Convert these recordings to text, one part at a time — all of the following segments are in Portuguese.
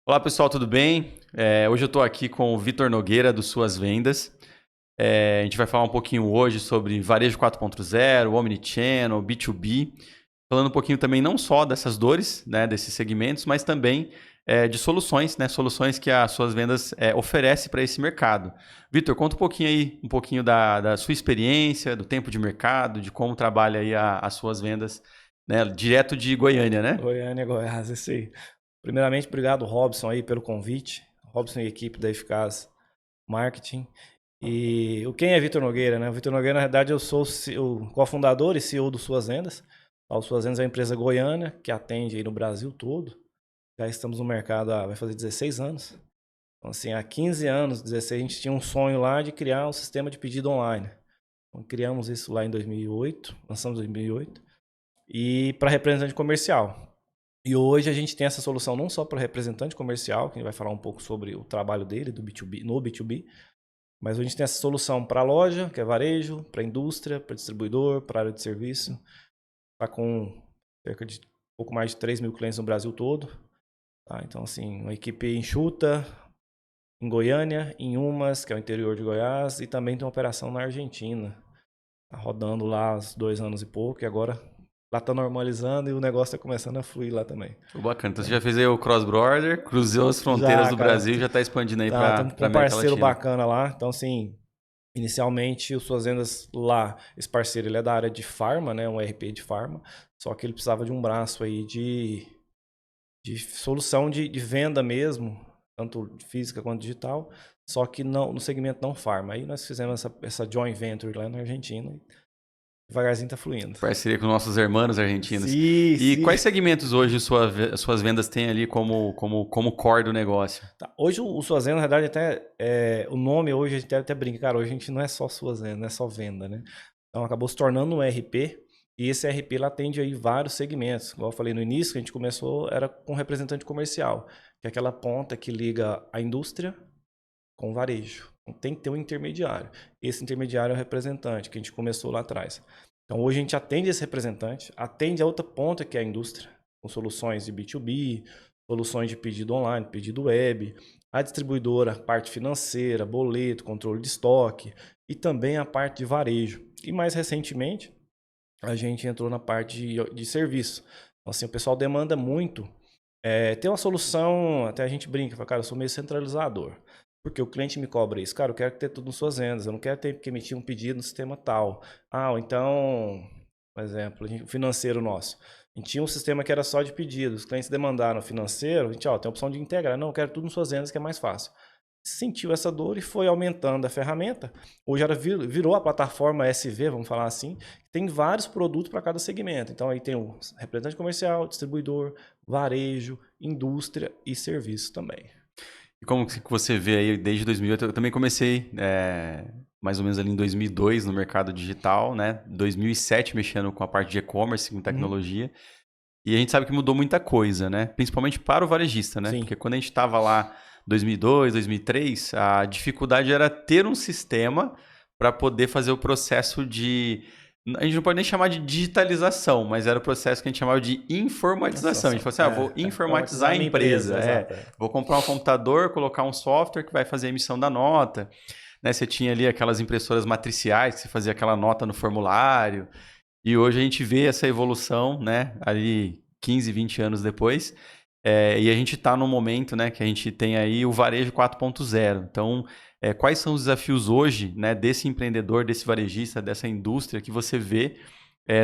Olá pessoal, tudo bem? Hoje eu estou aqui com o Vitor Nogueira do Suas Vendas. A gente vai falar um pouquinho hoje sobre varejo 4.0, Omnichannel, B2B, falando um pouquinho também não só dessas dores, né, desses segmentos, mas também de soluções, né, soluções que as Suas Vendas oferece para esse mercado. Vitor, conta um pouquinho aí, um pouquinho da sua experiência, do tempo de mercado, de como trabalha aí as Suas Vendas, né, direto de Goiânia, né? Goiânia, Goiás, isso aí. Primeiramente, obrigado, Robson, aí, pelo convite. Robson e equipe da Eficaz Marketing. E quem é Vitor Nogueira, né? O Vitor Nogueira, na verdade, eu sou o cofundador e CEO do Suas Vendas. O Suas Vendas é uma empresa goiana que atende aí no Brasil todo. Já estamos no mercado vai fazer 16 anos. Então, assim, há 15 anos, 16, a gente tinha um sonho lá de criar um sistema de pedido online. Então, criamos isso lá em 2008, lançamos em 2008. E para representante comercial. E hoje a gente tem essa solução não só para representante comercial, que a gente vai falar um pouco sobre o trabalho dele do B2B, no B2B, mas hoje a gente tem essa solução para loja, que é varejo, para indústria, para distribuidor, para área de serviço. Está com cerca de pouco mais de 3 mil clientes no Brasil todo. Tá? Então, assim, uma equipe enxuta em Goiânia, em Umas, que é o interior de Goiás, e também tem uma operação na Argentina. Tá rodando lá há 2 anos e pouco, e agora lá está normalizando e o negócio está começando a fluir lá também. Pô, bacana. Então você já fez aí o cross-border, cruzou as fronteiras Já, do cara, Brasil e já está expandindo aí estamos para com um América parceiro Latina. bacana lá. Então, assim, inicialmente, o Suas Vendas lá, esse parceiro, ele é da área de farma, né? Um RP de farma. Só que ele precisava de um braço aí de solução de venda mesmo, tanto física quanto digital. Só que não, no segmento não farma. Aí nós fizemos essa joint venture lá na Argentina. E devagarzinho tá fluindo. Parceria com nossos irmãos argentinos. Sim, E sim. quais segmentos hoje suas vendas têm ali como core do negócio? Tá. Hoje o Suas Vendas, na verdade, até o nome hoje a gente até brinca, cara, hoje a gente não é só Suas Vendas, não é só venda, né? Então acabou se tornando um RP e esse RP ele atende aí vários segmentos. Igual eu falei no início, que a gente começou era com representante comercial, que é aquela ponta que liga a indústria com o varejo. Então, tem que ter um intermediário. Esse intermediário é o representante, que a gente começou lá atrás. Então hoje a gente atende esse representante, atende a outra ponta que é a indústria, com soluções de B2B, soluções de pedido online, pedido web, a distribuidora, parte financeira, boleto, controle de estoque e também a parte de varejo. E mais recentemente, a gente entrou na parte de serviço. Então, assim, o pessoal demanda muito. Tem uma solução, até a gente brinca, fala, cara, eu sou meio centralizador. Porque o cliente me cobra isso. Cara, eu quero ter tudo nas suas vendas. Eu não quero ter que emitir um pedido no sistema tal. Ou então, por exemplo, o financeiro nosso. A gente tinha um sistema que era só de pedidos. Os clientes demandaram financeiro. A gente, tem a opção de integrar. Não, eu quero tudo nas suas vendas, que é mais fácil. Sentiu essa dor e foi aumentando a ferramenta. Hoje ela virou a plataforma SV, vamos falar assim. Tem vários produtos para cada segmento. Então aí tem o representante comercial, distribuidor, varejo, indústria e serviço também. E como que você vê aí desde 2008? Eu também comecei mais ou menos ali em 2002 no mercado digital, né? 2007 mexendo com a parte de e-commerce, com Uhum. tecnologia. E a gente sabe que mudou muita coisa, né? Principalmente para o varejista, né? Sim. Porque quando a gente estava lá 2002, 2003, a dificuldade era ter um sistema para poder fazer o processo de... A gente não pode nem chamar de digitalização, mas era o processo que a gente chamava de informatização. A gente Situação. falou assim, vou informatizar Informatizar a a minha empresa. empresa, exato. Vou comprar um computador, colocar um software que vai fazer a emissão da nota. Né? Você tinha ali aquelas impressoras matriciais, que você fazia aquela nota no formulário. E hoje a gente vê essa evolução, né? Ali 15, 20 anos depois. E a gente está num momento, né, que a gente tem aí o varejo 4.0. Então, quais são os desafios hoje, né, desse empreendedor, desse varejista, dessa indústria que você vê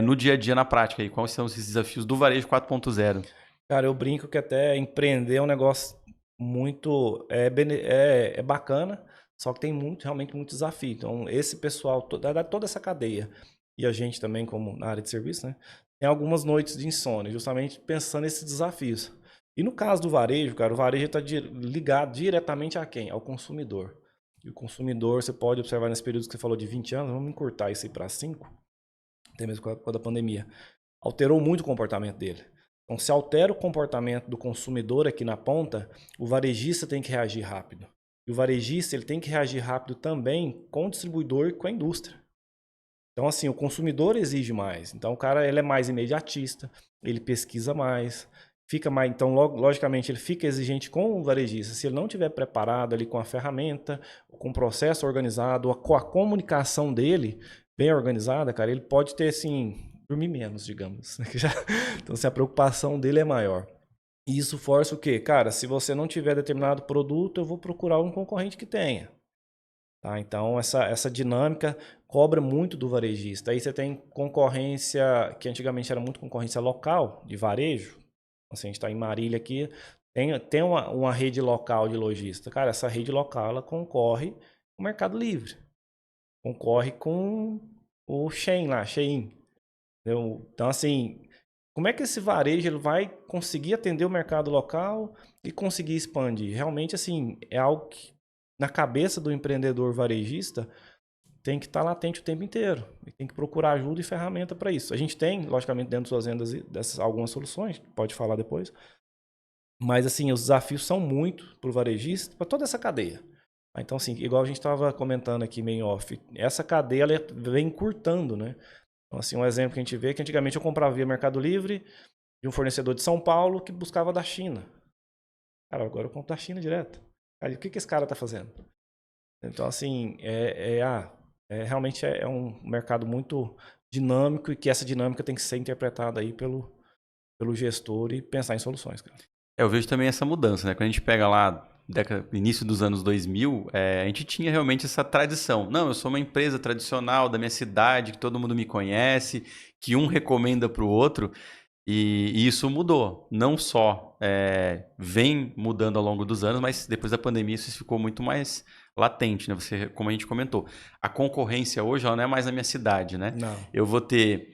no dia a dia, na prática? E quais são esses desafios do varejo 4.0? Cara, eu brinco que até empreender é um negócio muito é bacana, só que tem realmente muito desafio. Então, esse pessoal, toda essa cadeia, e a gente também, como na área de serviço, né, tem algumas noites de insônia, justamente pensando nesses desafios. E no caso do varejo, cara, o varejo está ligado diretamente a quem? Ao consumidor. E o consumidor, você pode observar nesse período que você falou de 20 anos, vamos encurtar isso aí para 5, até mesmo com a da pandemia, alterou muito o comportamento dele. Então, se altera o comportamento do consumidor aqui na ponta, o varejista tem que reagir rápido. E o varejista ele tem que reagir rápido também com o distribuidor e com a indústria. Então, assim, o consumidor exige mais. Então, o cara ele é mais imediatista, ele pesquisa mais. fica mais, então, logicamente, ele fica exigente com o varejista. Se ele não tiver preparado ali com a ferramenta, com o processo organizado, com a comunicação dele bem organizada, cara, ele pode ter, assim, dormir menos, digamos. Então, assim, a preocupação dele é maior. E isso força o quê? Cara, se você não tiver determinado produto, eu vou procurar um concorrente que tenha. Tá? Então, essa dinâmica cobra muito do varejista. Aí você tem concorrência, que antigamente era muito concorrência local, de varejo. Assim, a gente está em Marília aqui, tem uma rede local de lojista. Cara, essa rede local, ela concorre com o Mercado Livre. Concorre com o Shein lá, Shein. Entendeu? Então, assim, como é que esse varejo ele vai conseguir atender o mercado local e conseguir expandir? Realmente, assim, é algo que, na cabeça do empreendedor varejista, tem que estar latente o tempo inteiro. E tem que procurar ajuda e ferramenta para isso. A gente tem, logicamente, dentro de suas vendas dessas algumas soluções, pode falar depois. Mas, assim, os desafios são muito para o varejista, para toda essa cadeia. Então, assim, igual a gente estava comentando aqui meio off, essa cadeia ela vem encurtando, né? Então, assim, um exemplo que a gente vê é que antigamente eu comprava via Mercado Livre de um fornecedor de São Paulo que buscava da China. Cara, agora eu compro da China direto. Cara, o que esse cara está fazendo? Então, assim, realmente é um mercado muito dinâmico e que essa dinâmica tem que ser interpretada aí pelo gestor e pensar em soluções, cara. Eu vejo também essa mudança, né? Quando a gente pega lá início dos anos 2000, a gente tinha realmente essa tradição. Não, eu sou uma empresa tradicional da minha cidade, que todo mundo me conhece, que um recomenda para o outro. E isso mudou. Não só vem mudando ao longo dos anos, mas depois da pandemia isso ficou muito mais latente, né? Você, como a gente comentou, a concorrência hoje ela não é mais na minha cidade, né? Não. Eu vou ter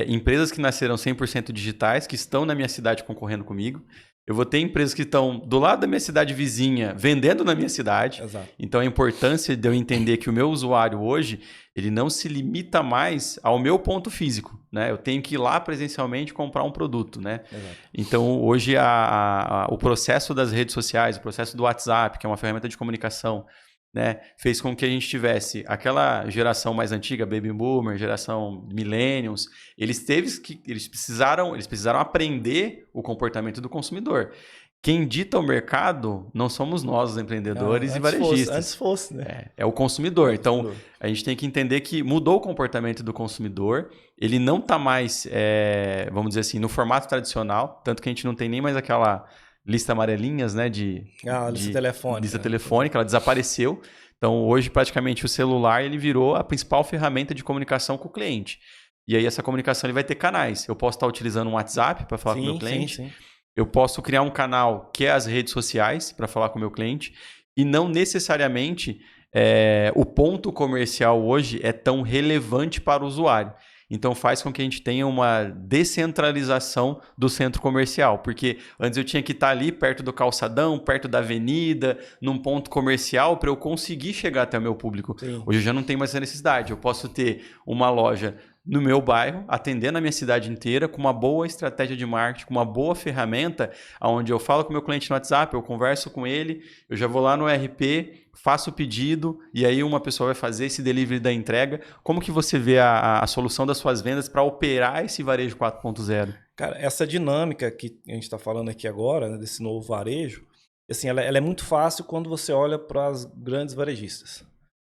empresas que nasceram 100% digitais, que estão na minha cidade concorrendo comigo. Eu vou ter empresas que estão do lado da minha cidade vizinha, vendendo na minha cidade. Exato. Então, a importância de eu entender que o meu usuário hoje, ele não se limita mais ao meu ponto físico, né? Eu tenho que ir lá presencialmente comprar um produto, né? Exato. Então, hoje, o processo das redes sociais, o processo do WhatsApp, que é uma ferramenta de comunicação, né, fez com que a gente tivesse aquela geração mais antiga, Baby Boomer, geração Millennials, eles precisaram aprender o comportamento do consumidor. Quem dita o mercado não somos nós, os empreendedores e varejistas. Antes fosse, né? É o consumidor. Então, a gente tem que entender que mudou o comportamento do consumidor. Ele não está mais, vamos dizer assim, no formato tradicional, tanto que a gente não tem nem mais aquela lista amarelinhas, né, lista telefônica. Lista telefônica, ela desapareceu. Então, hoje, praticamente, o celular ele virou a principal ferramenta de comunicação com o cliente. E aí, essa comunicação ele vai ter canais. Eu posso estar utilizando um WhatsApp para falar com o meu cliente. Sim. Eu posso criar um canal que é as redes sociais para falar com o meu cliente. E não necessariamente o ponto comercial hoje é tão relevante para o usuário. Então faz com que a gente tenha uma descentralização do centro comercial, porque antes eu tinha que estar ali perto do calçadão, perto da avenida, num ponto comercial para eu conseguir chegar até o meu público. Sim. Hoje eu já não tenho mais essa necessidade. Eu posso ter uma loja no meu bairro, atendendo a minha cidade inteira, com uma boa estratégia de marketing, com uma boa ferramenta, onde eu falo com o meu cliente no WhatsApp, eu converso com ele, eu já vou lá no ERP, faço o pedido, e aí uma pessoa vai fazer esse delivery da entrega. Como que você vê a solução das suas vendas para operar esse varejo 4.0? Cara, essa dinâmica que a gente está falando aqui agora, né, desse novo varejo, assim, ela é muito fácil quando você olha para as grandes varejistas.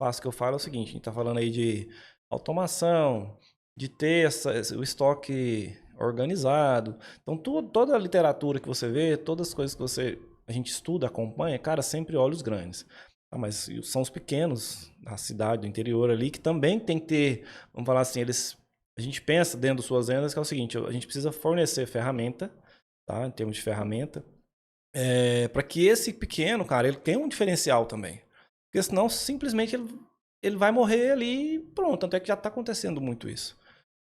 O fácil que eu falo é o seguinte, a gente está falando aí de automação, de ter o estoque organizado. Então, toda a literatura que você vê, todas as coisas que a gente estuda, acompanha, cara, sempre olha os grandes. Mas são os pequenos, da cidade, do interior ali, que também tem que ter, vamos falar assim, a gente pensa dentro das suas vendas que é o seguinte, a gente precisa fornecer ferramenta, tá? Em termos de ferramenta, para que esse pequeno, cara, ele tenha um diferencial também. Porque senão, simplesmente, ele vai morrer ali e pronto. Tanto é que já está acontecendo muito isso.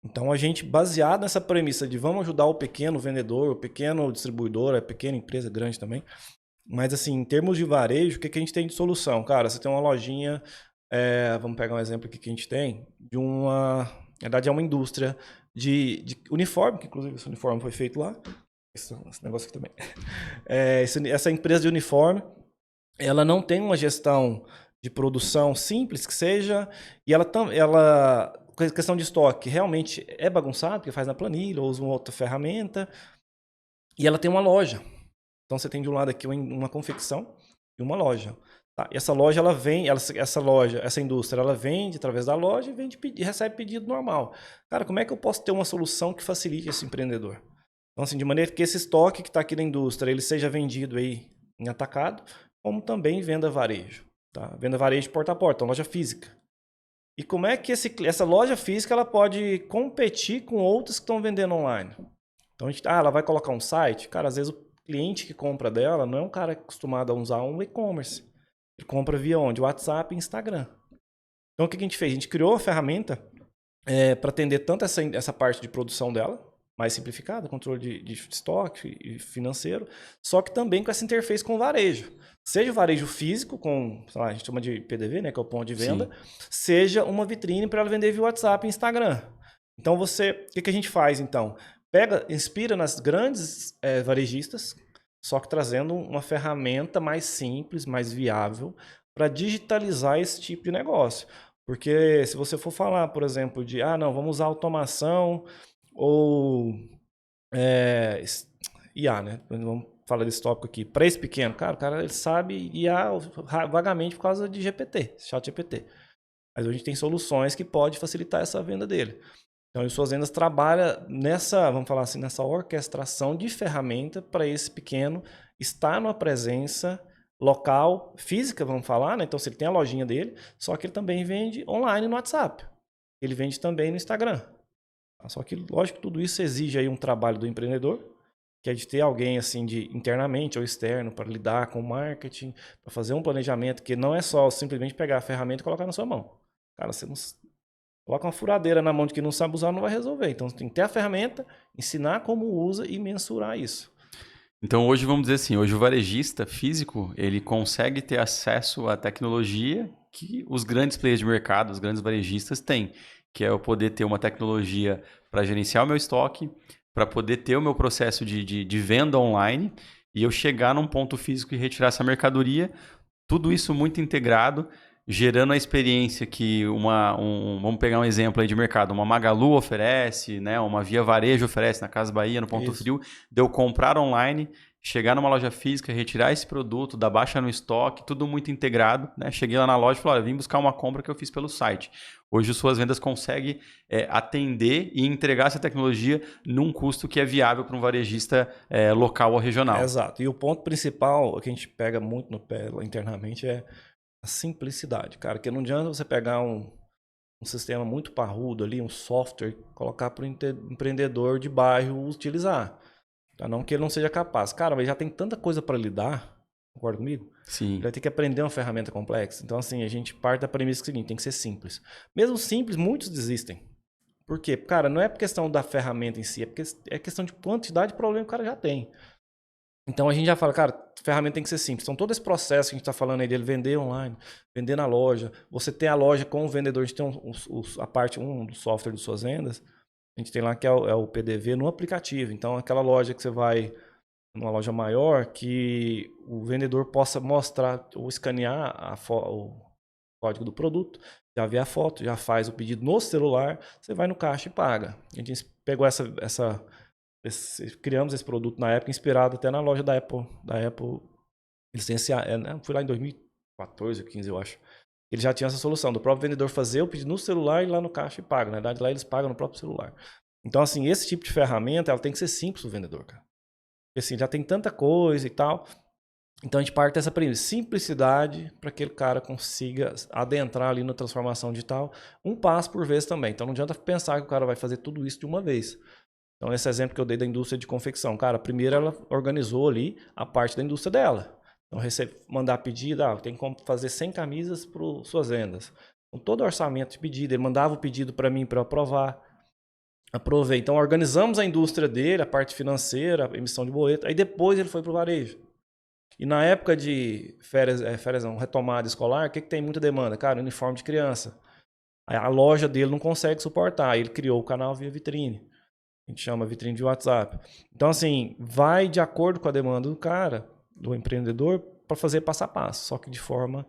Então, a gente, baseado nessa premissa de vamos ajudar o pequeno vendedor, o pequeno distribuidor, a pequena empresa, grande também. Mas, assim, em termos de varejo, o que a gente tem de solução? Cara, você tem uma lojinha, vamos pegar um exemplo aqui que a gente tem, na verdade, é uma indústria de uniforme, que inclusive esse uniforme foi feito lá. Esse negócio aqui também. Essa empresa de uniforme, ela não tem uma gestão de produção simples que seja, e ela questão de estoque realmente é bagunçado, porque faz na planilha ou usa uma outra ferramenta. E ela tem uma loja. Então você tem de um lado aqui uma confecção e uma loja. Tá? E essa loja, ela vem, essa indústria, ela vende através da loja e e recebe pedido normal. Cara, como é que eu posso ter uma solução que facilite esse empreendedor? Então, assim, de maneira que esse estoque que está aqui na indústria, ele seja vendido aí em atacado, como também venda varejo. Tá? Venda varejo porta a porta, então loja física. E como é que essa loja física ela pode competir com outras que estão vendendo online? Então, ela vai colocar um site? Cara, às vezes o cliente que compra dela não é um cara acostumado a usar um e-commerce. Ele compra via onde? WhatsApp e Instagram. Então, o que a gente fez? A gente criou uma ferramenta para atender tanto essa parte de produção dela, mais simplificada, controle de estoque e financeiro, só que também com essa interface com o varejo. Seja o varejo físico, com, sei lá, a gente chama de PDV, né, que é o ponto de venda, Sim. seja uma vitrine para ela vender via WhatsApp e Instagram. Então, o que a gente faz, então? Inspira nas grandes varejistas, só que trazendo uma ferramenta mais simples, mais viável, para digitalizar esse tipo de negócio. Porque se você for falar, por exemplo, de, não, vamos usar automação ou IA, né? Vamos falar desse tópico aqui. Para esse pequeno, cara, o cara ele sabe IA vagamente por causa de GPT, chat GPT. Mas a gente tem soluções que podem facilitar essa venda dele. Então, as suas vendas trabalham nessa, vamos falar assim, nessa orquestração de ferramenta para esse pequeno estar numa presença local, física, vamos falar, né? Então, se ele tem a lojinha dele, só que ele também vende online no WhatsApp. Ele vende também no Instagram. Só que, lógico, tudo isso exige aí um trabalho do empreendedor, que é de ter alguém assim de internamente ou externo para lidar com o marketing, para fazer um planejamento que não é só simplesmente pegar a ferramenta e colocar na sua mão. Cara, você não coloca uma furadeira na mão de quem não sabe usar, não vai resolver. Então você tem que ter a ferramenta, ensinar como usa e mensurar isso. Então hoje vamos dizer assim, hoje o varejista físico, ele consegue ter acesso à tecnologia que os grandes players de mercado, os grandes varejistas têm, que é eu poder ter uma tecnologia para gerenciar o meu estoque, para poder ter o meu processo de venda online e eu chegar num ponto físico e retirar essa mercadoria, tudo isso muito integrado, gerando a experiência que vamos pegar um exemplo aí de mercado, uma Magalu oferece, né, uma Via Varejo oferece na Casa Bahia, no Ponto Isso. Frio, de eu comprar online, chegar numa loja física, retirar esse produto, dar baixa no estoque, tudo muito integrado, né? Cheguei lá na loja e falei, olha, vim buscar uma compra que eu fiz pelo site. Hoje suas vendas conseguem atender e entregar essa tecnologia num custo que é viável para um varejista local ou regional. Exato. E o ponto principal que a gente pega muito no pé lá internamente é a simplicidade, cara. Que não adianta você pegar um sistema muito parrudo ali, um software, colocar para o empreendedor de bairro utilizar. Tá? Não que ele não seja capaz. Cara, mas já tem tanta coisa para lidar, concorda comigo? Ele Sim. vai ter que aprender uma ferramenta complexa. Então, assim, a gente parte da premissa seguinte, tem que ser simples. Mesmo simples, muitos desistem. Por quê? Cara, não é questão da ferramenta em si, é questão de quantidade de problema que o cara já tem. Então a gente já fala, cara, a ferramenta tem que ser simples. Então todo esse processo que a gente está falando aí dele vender online, vender na loja, você tem a loja com o vendedor, a gente tem a parte do software de suas vendas, a gente tem lá que é o PDV no aplicativo. Então aquela loja que você vai numa loja maior, que o vendedor possa mostrar ou escanear o código do produto, já vê a foto, já faz o pedido no celular, você vai no caixa e paga. A gente pegou criamos esse produto na época, inspirado até na loja da Apple. Fui lá em 2014 ou 2015, eu acho. Ele já tinha essa solução do próprio vendedor fazer o pedido no celular e lá no caixa e paga. Na verdade, lá eles pagam no próprio celular. Então, assim, esse tipo de ferramenta, ela tem que ser simples pro vendedor, cara. Porque, assim, já tem tanta coisa e tal. Então, a gente parte dessa premissa, simplicidade para que aquele cara consiga adentrar ali na transformação digital, um passo por vez também. Então, não adianta pensar que o cara vai fazer tudo isso de uma vez. Então, esse exemplo que eu dei da indústria de confecção. Cara, primeiro ela organizou ali a parte da indústria dela. Então, mandar pedido, tem como fazer 100 camisas para suas vendas. Com todo o orçamento de pedido, ele mandava o pedido para mim para eu aprovar. Aprovei. Então, organizamos a indústria dele, a parte financeira, a emissão de boleto. Aí depois ele foi para o varejo. E na época de férias não, retomada escolar, o que tem muita demanda? Cara, uniforme de criança. Aí a loja dele não consegue suportar. Aí ele criou o canal via vitrine. A gente chama vitrine de WhatsApp. Então, assim, vai de acordo com a demanda do cara, do empreendedor, para fazer passo a passo, só que de forma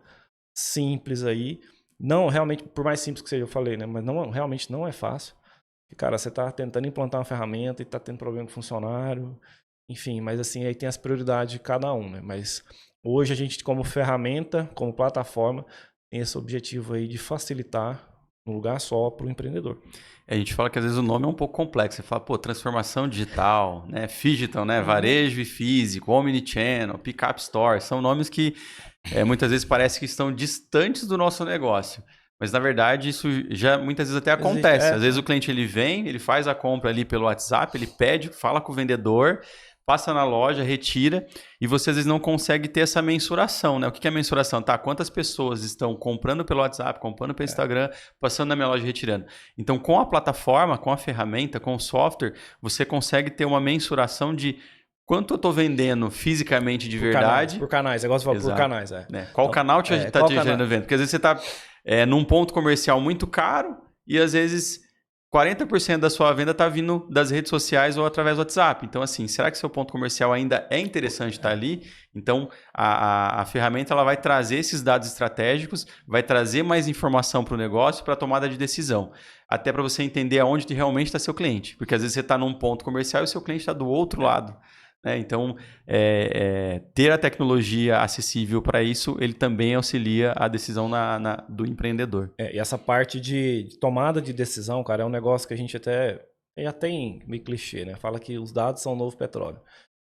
simples aí. Não, realmente, por mais simples que seja, eu falei, né? Mas não, realmente não é fácil. E, cara, você está tentando implantar uma ferramenta e está tendo problema com o funcionário. enfim, mas assim, aí tem as prioridades de cada um, né? Mas hoje a gente, como ferramenta, como plataforma, tem esse objetivo aí de facilitar um lugar só para o empreendedor. A gente fala que às vezes o nome é um pouco complexo. Você fala, pô, transformação digital, né? Phygital, né? Varejo e físico, omnichannel, pick-up store. São nomes que muitas vezes parece que estão distantes do nosso negócio. Mas na verdade isso já muitas vezes até acontece. Às vezes o cliente ele vem, ele faz a compra ali pelo WhatsApp, ele pede, fala com o vendedor, passa na loja, retira, e você às vezes não consegue ter essa mensuração, né? O que é mensuração? Tá, quantas pessoas estão comprando pelo WhatsApp, comprando pelo Instagram, passando na minha loja e retirando. Então, com a plataforma, com a ferramenta, com o software, você consegue ter uma mensuração de quanto eu estou vendendo fisicamente de verdade. Por canais, negócio fala por canais. Né? Qual canal está te gerando venda? Porque às vezes você está num ponto comercial muito caro e às vezes 40% da sua venda está vindo das redes sociais ou através do WhatsApp. Então, assim, será que seu ponto comercial ainda é interessante estar ali? Então, a ferramenta ela vai trazer esses dados estratégicos, vai trazer mais informação para o negócio para a tomada de decisão. Até para você entender aonde realmente está seu cliente. Porque às vezes você está num ponto comercial e o seu cliente está do outro lado. Então, ter a tecnologia acessível para isso, ele também auxilia a decisão do empreendedor. E essa parte de tomada de decisão, cara, é um negócio que a gente até já tem meio clichê, né? Fala que os dados são o novo petróleo.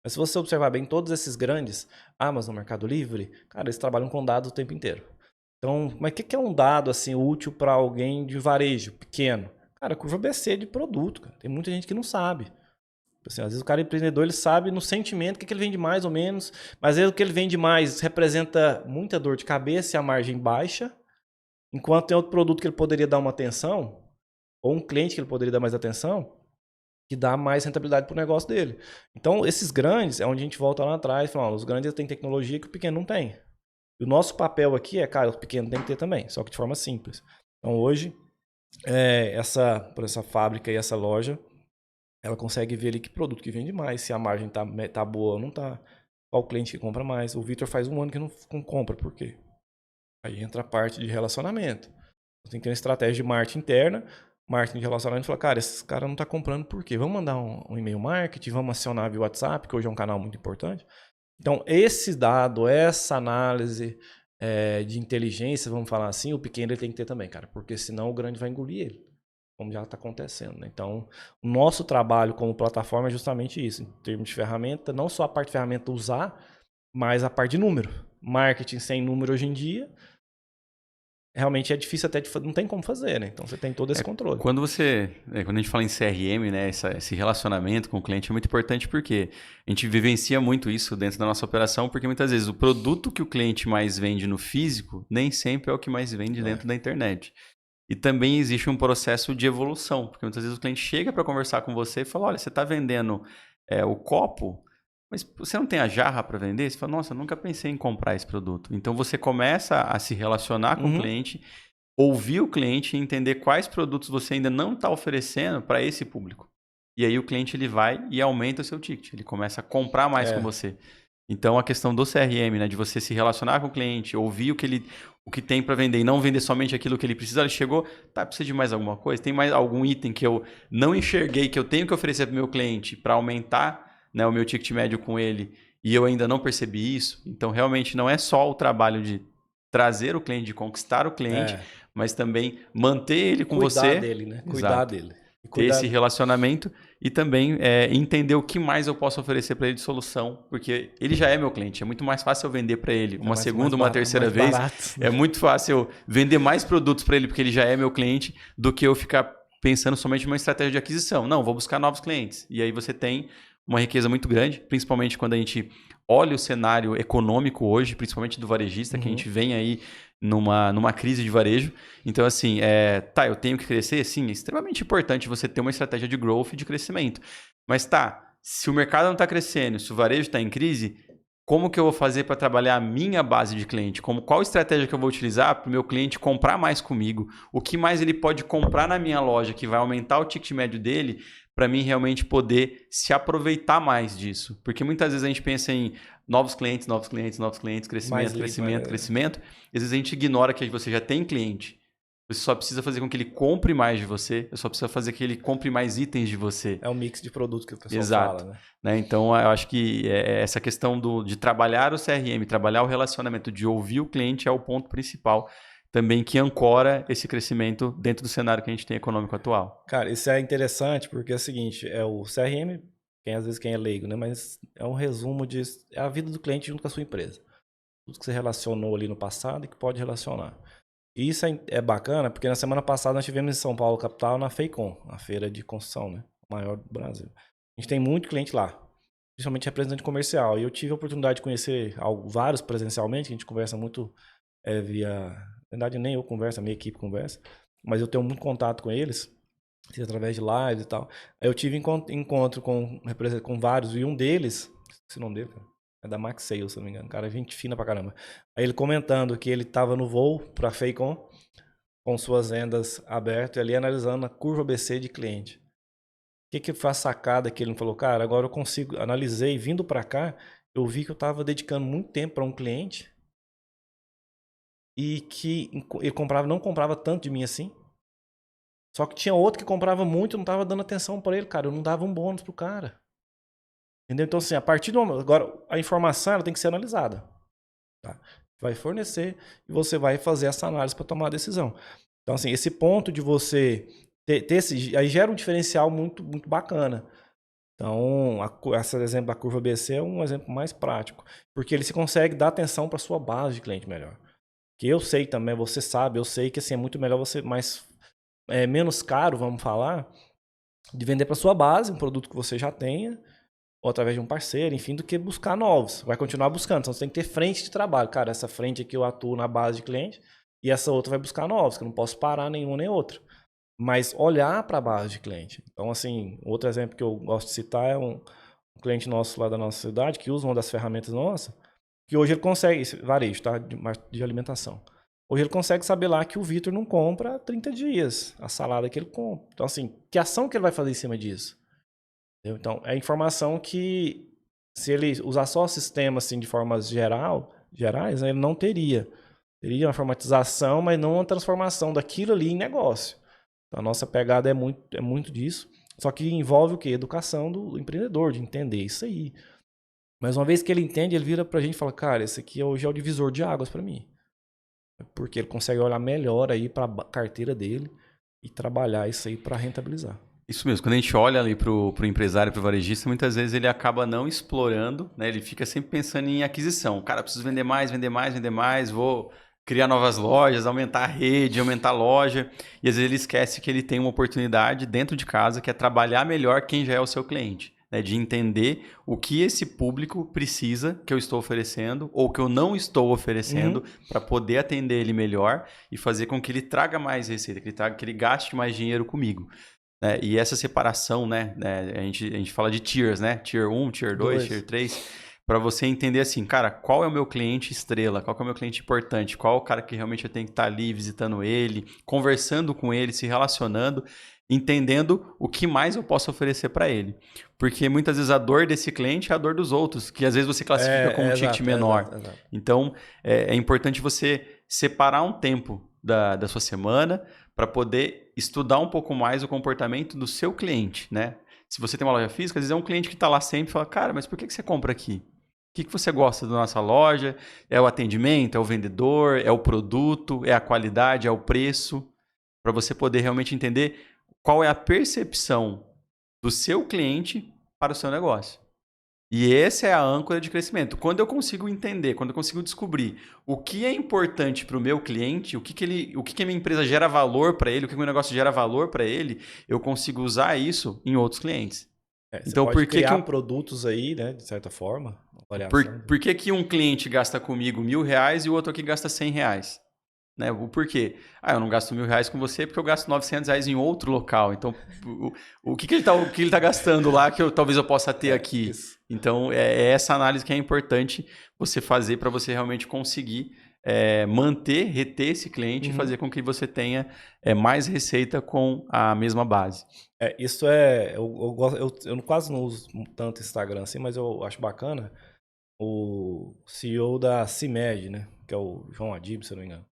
Mas se você observar bem, todos esses grandes, Amazon, Mercado Livre, cara, eles trabalham com dados o tempo inteiro. Então, mas o que é um dado assim útil para alguém de varejo pequeno? Cara, curva BC de produto, cara. Tem muita gente que não sabe. Assim, às vezes o cara empreendedor ele sabe no sentimento o que ele vende mais ou menos, mas às vezes o que ele vende mais representa muita dor de cabeça e a margem baixa, enquanto tem outro produto que ele poderia dar uma atenção, ou um cliente que ele poderia dar mais atenção, que dá mais rentabilidade para o negócio dele. Então, esses grandes é onde a gente volta lá atrás e fala, os grandes têm tecnologia que o pequeno não tem. E o nosso papel aqui cara, o pequeno tem que ter também, só que de forma simples. Então, hoje, por essa fábrica e essa loja, ela consegue ver ali que produto que vende mais, se a margem tá boa ou não tá, qual cliente que compra mais. O Vitor faz 1 ano que não compra, por quê? Aí entra a parte de relacionamento. Você tem que ter uma estratégia de marketing interna, marketing de relacionamento, e falar, cara, esses caras não tá comprando por quê? Vamos mandar um e-mail marketing, vamos acionar via WhatsApp, que hoje é um canal muito importante. Então, esse dado, essa análise de inteligência, vamos falar assim, o pequeno ele tem que ter também, cara, porque senão o grande vai engolir ele. Como já está acontecendo, né? Então, o nosso trabalho como plataforma é justamente isso, em termos de ferramenta, não só a parte de ferramenta usar, mas a parte de número. Marketing sem número hoje em dia, realmente é difícil até não tem como fazer, né? Então, você tem todo esse controle. Quando a gente fala em CRM, né, esse relacionamento com o cliente é muito importante porque a gente vivencia muito isso dentro da nossa operação, porque muitas vezes o produto que o cliente mais vende no físico nem sempre é o que mais vende dentro da internet. E também existe um processo de evolução, porque muitas vezes o cliente chega para conversar com você e fala, olha, você está vendendo o copo, mas você não tem a jarra para vender? Você fala, nossa, eu nunca pensei em comprar esse produto. Então você começa a se relacionar com o cliente, ouvir o cliente e entender quais produtos você ainda não está oferecendo para esse público. E aí o cliente ele vai e aumenta o seu ticket, ele começa a comprar mais com você. Então, a questão do CRM, né, de você se relacionar com o cliente, ouvir o que tem para vender e não vender somente aquilo que ele precisa. Ele chegou, precisa de mais alguma coisa? Tem mais algum item que eu não enxerguei, que eu tenho que oferecer para o meu cliente para aumentar, né, o meu ticket médio com ele e eu ainda não percebi isso? Então, realmente, não é só o trabalho de trazer o cliente, de conquistar o cliente, mas também manter ele com você. Cuidar dele, né? Cuidar dele. Ter esse relacionamento e também entender o que mais eu posso oferecer para ele de solução, porque ele já é meu cliente, é muito mais fácil eu vender para ele uma segunda, uma terceira vez, é muito fácil eu vender mais produtos para ele porque ele já é meu cliente, do que eu ficar pensando somente numa estratégia de aquisição. Não, vou buscar novos clientes. E aí você tem uma riqueza muito grande, principalmente quando a gente olha o cenário econômico hoje, principalmente do varejista, que a gente vem aí numa crise de varejo. Então, assim, eu tenho que crescer? Sim, é extremamente importante você ter uma estratégia de growth e de crescimento. Mas se o mercado não está crescendo, se o varejo está em crise, como que eu vou fazer para trabalhar a minha base de cliente? Qual estratégia que eu vou utilizar para o meu cliente comprar mais comigo? O que mais ele pode comprar na minha loja que vai aumentar o ticket médio dele, para mim realmente poder se aproveitar mais disso? Porque muitas vezes a gente pensa em novos clientes, crescimento. E às vezes a gente ignora que você já tem cliente. Você só precisa fazer com que ele compre mais de você, só precisa fazer que ele compre mais itens de você. É um mix de produtos que o pessoal Exato. fala, né? Né? Então, eu acho que essa questão de trabalhar o CRM, trabalhar o relacionamento, de ouvir o cliente é o ponto principal também que ancora esse crescimento dentro do cenário que a gente tem econômico atual. Cara, isso é interessante porque é o seguinte, o CRM, às vezes quem é leigo, né? Mas é um resumo é a vida do cliente junto com a sua empresa. Tudo que você relacionou ali no passado e que pode relacionar. E isso é bacana porque na semana passada nós tivemos em São Paulo, capital, na FEICOM, a feira de construção, né? Maior do Brasil. A gente tem muito cliente lá, principalmente representante comercial. E eu tive a oportunidade de conhecer vários presencialmente, que a gente conversa muito via... Na verdade, nem eu converso, a minha equipe conversa, mas eu tenho muito contato com eles, através de lives e tal. Aí eu tive encontro com vários, e um deles, esqueci o nome dele, cara, é da Max Sales, se não me engano, cara, é gente fina pra caramba. Aí ele comentando que ele tava no voo pra FEICOM, com suas vendas abertas, e ali analisando a curva ABC de cliente. O que foi a sacada que ele me falou? Cara, agora eu consigo, analisei, vindo pra cá, eu vi que eu tava dedicando muito tempo para um cliente e que ele não comprava tanto de mim assim. Só que tinha outro que comprava muito e não tava dando atenção para ele, cara. Eu não dava um bônus pro cara. Entendeu? Então, assim, a partir do momento... Agora, a informação ela tem que ser analisada. Tá? Vai fornecer e você vai fazer essa análise para tomar a decisão. Então, assim, esse ponto de você ter esse... Aí gera um diferencial muito, muito bacana. Então, esse exemplo da curva BC é um exemplo mais prático. Porque ele se consegue dar atenção para sua base de cliente melhor. Que eu sei também, você sabe, eu sei que assim, é muito melhor você menos caro, vamos falar, de vender para sua base, um produto que você já tenha, ou através de um parceiro, enfim, do que buscar novos. Vai continuar buscando. Então você tem que ter frente de trabalho. Cara, essa frente aqui eu atuo na base de cliente e essa outra vai buscar novos, que eu não posso parar nenhum nem outro. Mas olhar para a base de cliente. Então, assim, outro exemplo que eu gosto de citar é um cliente nosso lá da nossa cidade que usa uma das ferramentas nossas, que hoje ele consegue, varejo, tá? De alimentação. Hoje ele consegue saber lá que o Vitor não compra há 30 dias a salada que ele compra. Então, assim, que ação que ele vai fazer em cima disso? Entendeu? Então, é informação que, se ele usar só o sistema assim, de formas gerais, né, ele não teria. Teria uma informatização, mas não uma transformação daquilo ali em negócio. Então, a nossa pegada é muito disso. Só que envolve o quê? Educação do empreendedor, de entender isso aí. Mas uma vez que ele entende, ele vira pra gente e fala, cara, esse aqui hoje é o divisor de águas para mim. Porque ele consegue olhar melhor aí para a carteira dele e trabalhar isso aí para rentabilizar. Isso mesmo, quando a gente olha ali para o empresário, para o varejista, muitas vezes ele acaba não explorando, né? Ele fica sempre pensando em aquisição. Cara, preciso vender mais, vender mais, vender mais, vou criar novas lojas, aumentar a rede, aumentar a loja. E às vezes ele esquece que ele tem uma oportunidade dentro de casa, que é trabalhar melhor quem já é o seu cliente. Né, de entender o que esse público precisa que eu estou oferecendo ou que eu não estou oferecendo para poder atender ele melhor e fazer com que ele traga mais receita, que ele gaste mais dinheiro comigo. Né? E essa separação, né? A gente fala de tiers, né? Tier 1, Tier 2, Tier 3, para você entender assim, cara, qual é o meu cliente estrela, qual é o meu cliente importante, qual é o cara que realmente eu tenho que estar ali visitando ele, conversando com ele, se relacionando, entendendo o que mais eu posso oferecer para ele. Porque muitas vezes a dor desse cliente é a dor dos outros, que às vezes você classifica como um ticket menor. Exato. Então, é importante você separar um tempo da sua semana para poder estudar um pouco mais o comportamento do seu cliente, né? Se você tem uma loja física, às vezes é um cliente que está lá sempre e fala, cara, mas por que você compra aqui? O que você gosta da nossa loja? É o atendimento? É o vendedor? É o produto? É a qualidade? É o preço? Para você poder realmente entender qual é a percepção do seu cliente para o seu negócio. E essa é a âncora de crescimento. Quando eu consigo entender, quando eu consigo descobrir o que é importante para o meu cliente, o que a minha empresa gera valor para ele, o que o meu negócio gera valor para ele, eu consigo usar isso em outros clientes. Então, você pode criar produtos aí, né, de certa forma. Por que um cliente gasta comigo R$1.000 e o outro aqui gasta R$100? Né? O porquê? Eu não gasto R$1.000 com você porque eu gasto R$900 em outro local. Então, o que ele tá gastando lá que talvez eu possa ter aqui? Isso. Então, é essa análise que é importante você fazer para você realmente conseguir reter esse cliente e fazer com que você tenha mais receita com a mesma base. Isso eu quase não uso tanto Instagram assim, mas eu acho bacana o CEO da CIMED, né? Que é o João Adib, se eu não me engano.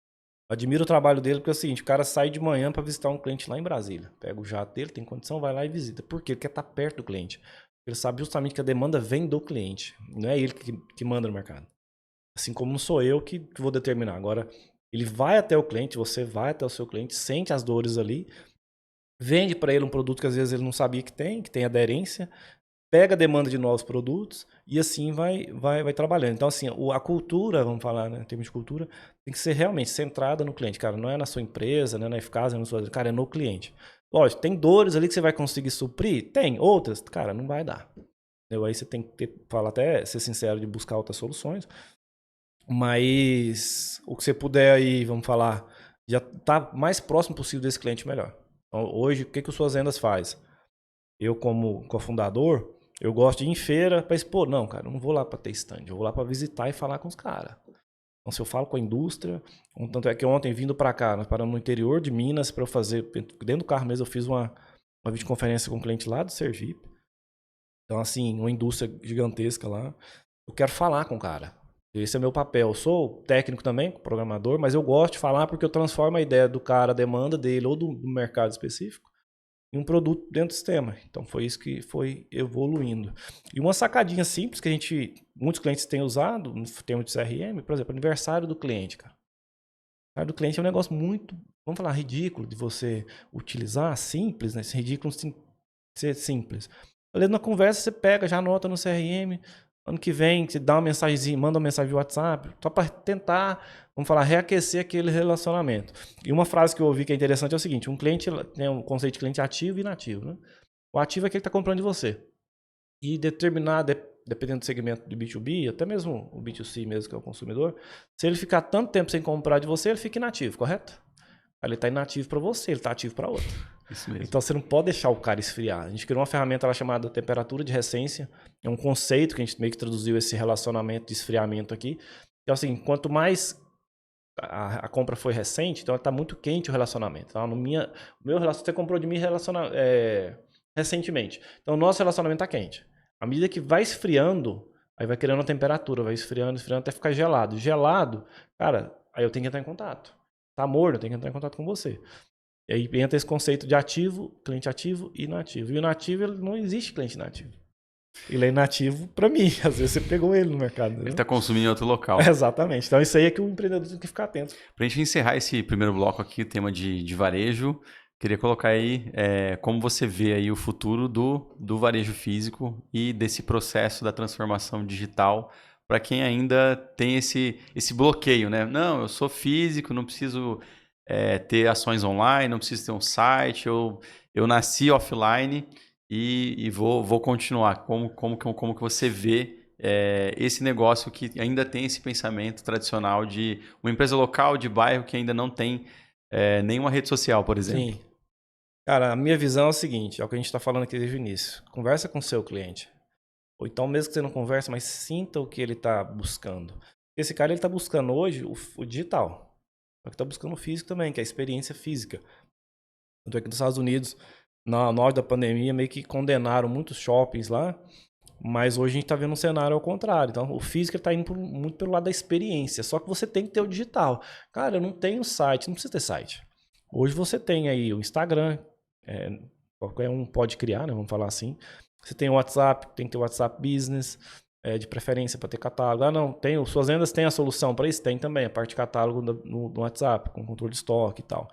admiro o trabalho dele, porque é o seguinte, o cara sai de manhã para visitar um cliente lá em Brasília. Pega o jato dele, tem condição, vai lá e visita. Por quê? Ele quer estar perto do cliente. Ele sabe justamente que a demanda vem do cliente. Não é ele que manda no mercado. Assim como não sou eu que vou determinar. Agora, ele vai até o cliente, você vai até o seu cliente, sente as dores ali, vende para ele um produto que às vezes ele não sabia que tem aderência, pega a demanda de novos produtos e assim vai trabalhando. Então, assim, a cultura, vamos falar, né, em termos de cultura, tem que ser realmente centrada no cliente, cara. Não é na sua empresa, não é na eficácia, não é na sua... Cara, é no cliente. Lógico, tem dores ali que você vai conseguir suprir? Tem. Outras, cara, não vai dar. Entendeu? Aí você tem que falar até, ser sincero, de buscar outras soluções. Mas o que você puder aí, vamos falar, já tá mais próximo possível desse cliente, melhor. Então, hoje, o que o Suas Vendas faz? Eu, como cofundador, eu gosto de ir em feira para expor. Não, cara, eu não vou lá para ter stand, eu vou lá para visitar e falar com os caras. Então, se eu falo com a indústria, tanto é que ontem, vindo para cá, nós paramos no interior de Minas para eu fazer, dentro do carro mesmo, eu fiz uma videoconferência com um cliente lá do Sergipe. Então, assim, uma indústria gigantesca lá. Eu quero falar com o cara. Esse é meu papel. Eu sou técnico também, programador, mas eu gosto de falar porque eu transformo a ideia do cara, a demanda dele ou do mercado específico em um produto dentro do sistema. Então foi isso que foi evoluindo. E uma sacadinha simples que muitos clientes têm usado no termo de CRM, por exemplo, aniversário do cliente, cara. Aniversário do cliente é um negócio muito, vamos falar, ridículo de você utilizar, simples, né? Esse ridículo ser simples. Ali na conversa você pega, já anota no CRM, ano que vem você dá uma mensagenzinha, manda uma mensagem via WhatsApp, só para tentar, vamos falar, reaquecer aquele relacionamento. E uma frase que eu ouvi que é interessante é o seguinte, um cliente tem um conceito de cliente ativo e inativo, né? O ativo é aquele que está comprando de você. E dependendo do segmento de B2B, até mesmo o B2C mesmo, que é o consumidor, se ele ficar tanto tempo sem comprar de você, ele fica inativo, correto? Ele está inativo para você, ele está ativo para outro. Isso mesmo. Então você não pode deixar o cara esfriar. A gente criou uma ferramenta lá chamada temperatura de recência. É um conceito que a gente meio que traduziu esse relacionamento de esfriamento aqui. Então, assim, quanto mais a compra foi recente, então está muito quente o relacionamento. Então, o meu relacionamento, você comprou de mim recentemente. Então, o nosso relacionamento está quente. À medida que vai esfriando, aí vai criando a temperatura, vai esfriando até ficar gelado. Gelado, cara, aí eu tenho que entrar em contato. Tá morno, eu tenho que entrar em contato com você. E aí entra esse conceito de ativo, cliente ativo e inativo. E o inativo, ele não existe cliente inativo. Ele é inativo para mim. Às vezes você pegou ele no mercado. Ele está consumindo em outro local. Exatamente. Então isso aí é que o empreendedor tem que ficar atento. Para a gente encerrar esse primeiro bloco aqui, o tema de varejo, queria colocar aí como você vê aí o futuro do varejo físico e desse processo da transformação digital para quem ainda tem esse bloqueio, né? Não, eu sou físico, não preciso ter ações online, não preciso ter um site, eu nasci offline e vou continuar. Como que você vê esse negócio que ainda tem esse pensamento tradicional de uma empresa local de bairro que ainda não tem nenhuma rede social, por exemplo? Sim. Cara, a minha visão é o seguinte, é o que a gente está falando aqui desde o início. Conversa com o seu cliente. Ou então mesmo que você não converse, mas sinta o que ele está buscando. Esse cara, ele está buscando hoje o digital. Só que está buscando o físico também, que é a experiência física. Tanto é que nos Estados Unidos, na hora da pandemia, meio que condenaram muitos shoppings lá, mas hoje a gente está vendo um cenário ao contrário. Então, o físico está indo muito pelo lado da experiência, só que você tem que ter o digital. Cara, eu não tenho site, não precisa ter site. Hoje você tem aí o Instagram, qualquer um pode criar, né? Vamos falar assim. Você tem o WhatsApp, tem que ter o WhatsApp Business, de preferência para ter catálogo. Não, Suas Vendas tem a solução para isso? Tem também, a parte de catálogo no WhatsApp, com controle de estoque e tal.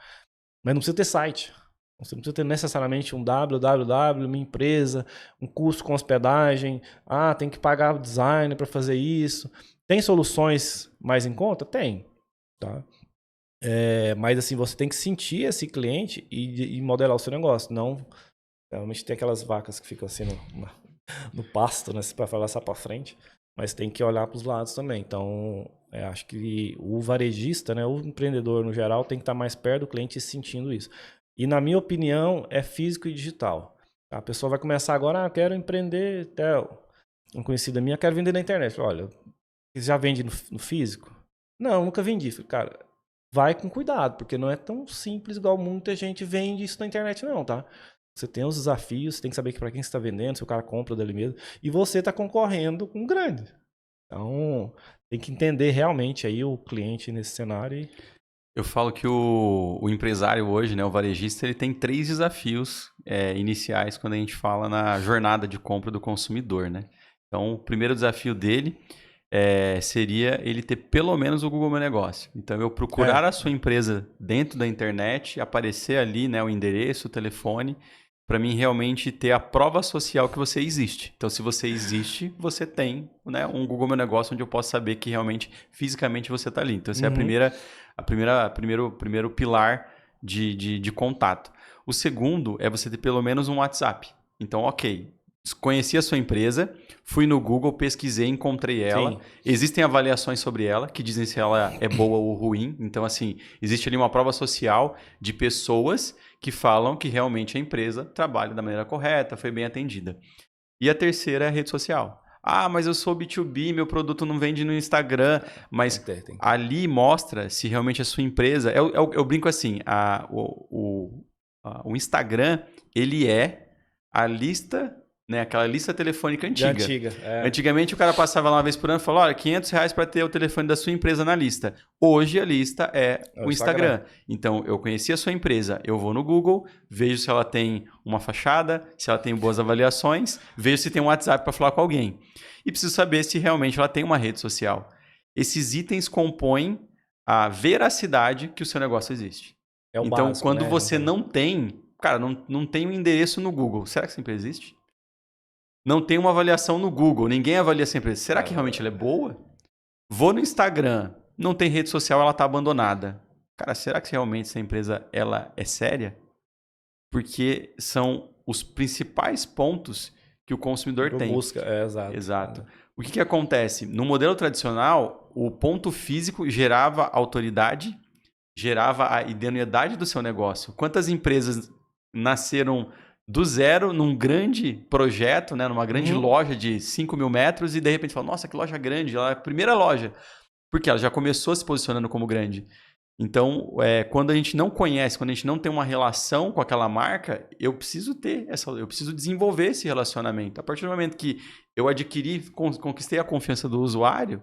Mas não precisa ter site. Você não precisa ter necessariamente um www, uma empresa, um custo com hospedagem. Tem que pagar o design para fazer isso. Tem soluções mais em conta? Tem. Tá? Mas assim, você tem que sentir esse cliente e modelar o seu negócio. Não, realmente tem aquelas vacas que ficam assim no pasto, né? Para falar só para frente. Mas tem que olhar para os lados também. Então, acho que o varejista, né, o empreendedor no geral, tem que estar mais perto do cliente e sentindo isso. E na minha opinião, é físico e digital. A pessoa vai começar agora, eu quero empreender, até uma conhecida minha, quero vender na internet. Olha, você já vende no físico? Não, nunca vendi. Falei, cara, vai com cuidado, porque não é tão simples igual muita gente vende isso na internet não, tá? Você tem os desafios, você tem que saber para quem você está vendendo, se o cara compra dali mesmo. E você está concorrendo com um grande. Então, tem que entender realmente aí o cliente nesse cenário. Eu falo que o empresário hoje, né, o varejista, ele tem 3 desafios iniciais quando a gente fala na jornada de compra do consumidor, né? Então, o primeiro desafio dele seria ele ter pelo menos o Google Meu Negócio. Então, eu procurar a sua empresa dentro da internet, aparecer ali, né, o endereço, o telefone, para mim realmente ter a prova social que você existe. Então, se você existe, você tem, né, um Google Meu Negócio onde eu posso saber que realmente, fisicamente, você está ali. Então, essa é primeiro pilar de contato. O segundo é você ter pelo menos um WhatsApp. Então, ok, conheci a sua empresa, fui no Google, pesquisei, encontrei ela. Sim. Existem avaliações sobre ela, que dizem se ela é boa ou ruim. Então, assim, existe ali uma prova social de pessoas que falam que realmente a empresa trabalha da maneira correta, foi bem atendida. E a terceira é a rede social. Ah, mas eu sou B2B, meu produto não vende no Instagram. Mas ali mostra se realmente a sua empresa... Eu brinco assim, o Instagram, ele é a lista... Né, aquela lista telefônica antiga. Antigamente o cara passava lá uma vez por ano e falava, olha, R$500 para ter o telefone da sua empresa na lista. Hoje a lista é o Instagram. Então eu conheci a sua empresa, eu vou no Google, vejo se ela tem uma fachada, se ela tem boas avaliações, vejo se tem um WhatsApp para falar com alguém. E preciso saber se realmente ela tem uma rede social. Esses itens compõem a veracidade que o seu negócio existe. Então básico, quando você não tem, cara, não tem um endereço no Google, será que essa empresa existe? Não tem uma avaliação no Google, ninguém avalia essa empresa. Será que realmente ela é boa? Vou no Instagram, não tem rede social, ela está abandonada. Cara, será que realmente essa empresa ela é séria? Porque são os principais pontos que o consumidor tem. Busca, exato. O que acontece? No modelo tradicional, o ponto físico gerava autoridade, gerava a idoneidade do seu negócio. Quantas empresas nasceram do zero num grande projeto, né, numa grande loja de 5 mil metros e de repente fala, nossa, que loja grande, ela é a primeira loja. Porque ela já começou se posicionando como grande. Então, quando a gente não conhece, quando a gente não tem uma relação com aquela marca, eu preciso desenvolver esse relacionamento. A partir do momento que eu conquistei a confiança do usuário,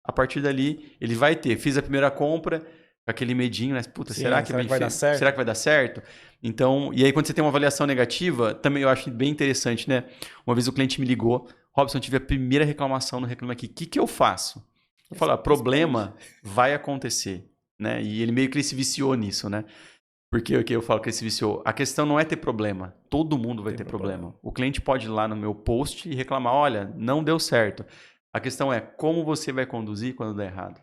a partir dali ele vai ter. Fiz a primeira compra, com aquele medinho, né? Puta, será que vai dar certo? Será que vai dar certo? Então, e aí quando você tem uma avaliação negativa, também eu acho bem interessante, né? Uma vez o cliente me ligou, Robson, tive a primeira reclamação no Reclame Aqui. O que eu faço? Eu falo, problema vai acontecer, né? E ele meio que se viciou nisso, né? Porque o que eu falo que ele se viciou? A questão não é ter problema. Todo mundo vai ter problema. O cliente pode ir lá no meu post e reclamar, olha, não deu certo. A questão é como você vai conduzir quando der errado.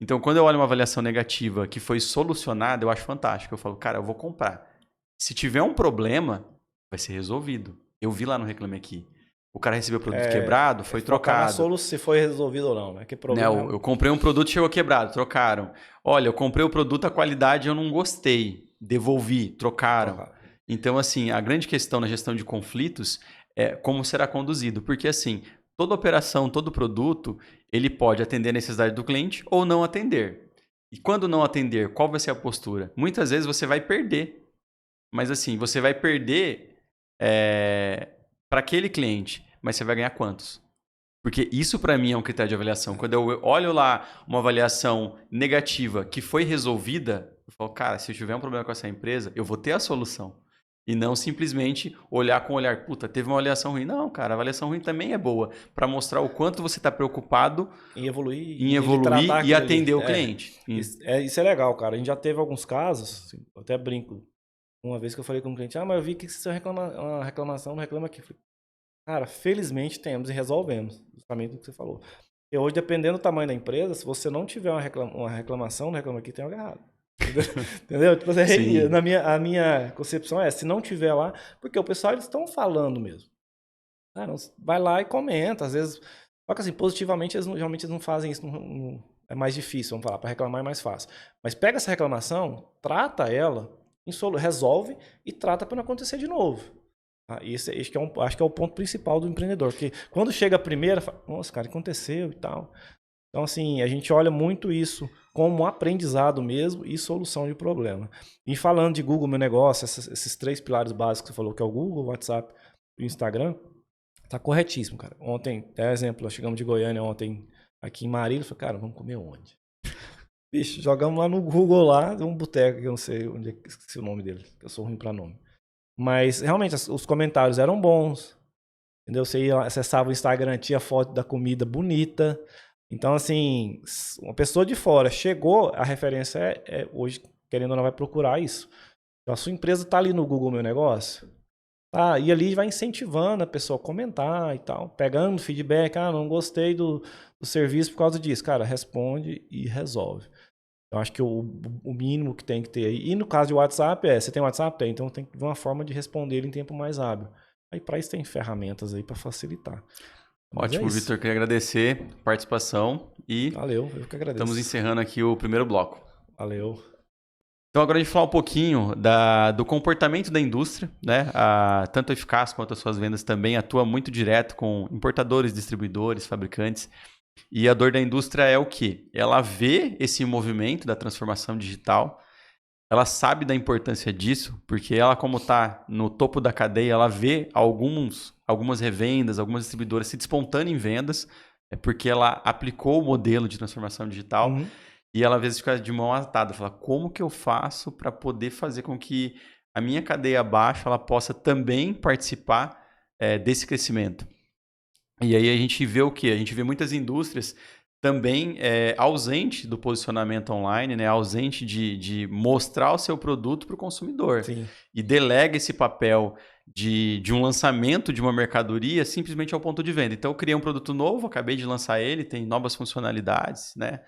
Então, quando eu olho uma avaliação negativa que foi solucionada, eu acho fantástico. Eu falo, cara, eu vou comprar. Se tiver um problema, vai ser resolvido. Eu vi lá no Reclame Aqui. O cara recebeu o produto quebrado, foi trocado. Se foi resolvido ou não, né? Que problema. Eu comprei um produto, chegou quebrado, trocaram. Olha, eu comprei o produto, a qualidade eu não gostei. Devolvi, trocaram. Então, assim, a grande questão na gestão de conflitos é como será conduzido. Porque, assim, toda operação, todo produto, ele pode atender a necessidade do cliente ou não atender. E quando não atender, qual vai ser a postura? Muitas vezes você vai perder. Mas assim, você vai perder para aquele cliente, mas você vai ganhar quantos? Porque isso para mim é um critério de avaliação. Quando eu olho lá uma avaliação negativa que foi resolvida, eu falo, cara, se eu tiver um problema com essa empresa, eu vou ter a solução. E não simplesmente olhar com o olhar, puta, teve uma avaliação ruim. Não, cara, a avaliação ruim também é boa para mostrar o quanto você está preocupado em evoluir e atender o cliente. Isso é legal, cara. A gente já teve alguns casos, assim, eu até brinco. Uma vez que eu falei com um cliente, mas eu vi que você uma reclamação, não reclama aqui. Falei, cara, felizmente temos e resolvemos, justamente o que você falou. E hoje, dependendo do tamanho da empresa, se você não tiver uma reclamação, não reclama aqui, tem algo errado. Entendeu? Tipo, a minha concepção é, se não tiver lá, porque o pessoal, eles estão falando mesmo. Cara, vai lá e comenta, às vezes, só que assim, positivamente, geralmente eles não fazem isso, é mais difícil, vamos falar, para reclamar é mais fácil. Mas pega essa reclamação, trata ela, resolve e trata para não acontecer de novo. Acho que é o ponto principal do empreendedor, porque quando chega a primeira, fala, nossa, cara, aconteceu e tal. Então, assim, a gente olha muito isso como um aprendizado mesmo e solução de problema. E falando de Google Meu Negócio, esses 3 pilares básicos que você falou, que é o Google, o WhatsApp e o Instagram, tá corretíssimo, cara. Ontem, até exemplo, nós chegamos de Goiânia ontem aqui em Marília, falei, cara, vamos comer onde? Bicho, jogamos lá no Google lá, um boteco que eu não sei onde é, esqueci o nome dele, que eu sou ruim pra nome. Mas realmente os comentários eram bons, entendeu? Você ia, acessava o Instagram, tinha foto da comida bonita. Então, assim, uma pessoa de fora chegou, a referência hoje, querendo ou não, vai procurar isso. Então, a sua empresa tá ali no Google Meu Negócio, tá? E ali vai incentivando a pessoa a comentar e tal, pegando feedback, não gostei do serviço por causa disso. Cara, responde e resolve. Eu acho que o mínimo que tem que ter aí. E no caso de WhatsApp, você tem WhatsApp? Tem. Então tem que ver uma forma de responder ele em tempo mais hábil. Aí para isso tem ferramentas aí para facilitar. Mas é Ótimo, isso. Vitor. Queria agradecer a participação e Valeu, eu que estamos agradeço. encerrando aqui o primeiro bloco. Valeu. Então agora a gente falar um pouquinho do comportamento da indústria, né? Tanto a Eficaz quanto as suas vendas também atua muito direto com importadores, distribuidores, fabricantes. E a dor da indústria é o quê? Ela vê esse movimento da transformação digital, ela sabe da importância disso, porque ela, como está no topo da cadeia, ela vê algumas revendas, algumas distribuidoras se despontando em vendas, porque ela aplicou o modelo de transformação digital. Uhum. E ela às vezes fica de mão atada, fala, como que eu faço para poder fazer com que a minha cadeia abaixo ela possa também participar desse crescimento? E aí a gente vê o quê? A gente vê muitas indústrias também ausente do posicionamento online, né? Ausente de mostrar o seu produto para o consumidor. Sim. E delega esse papel de um lançamento de uma mercadoria simplesmente ao ponto de venda. Então eu criei um produto novo, acabei de lançar ele, tem novas funcionalidades, né?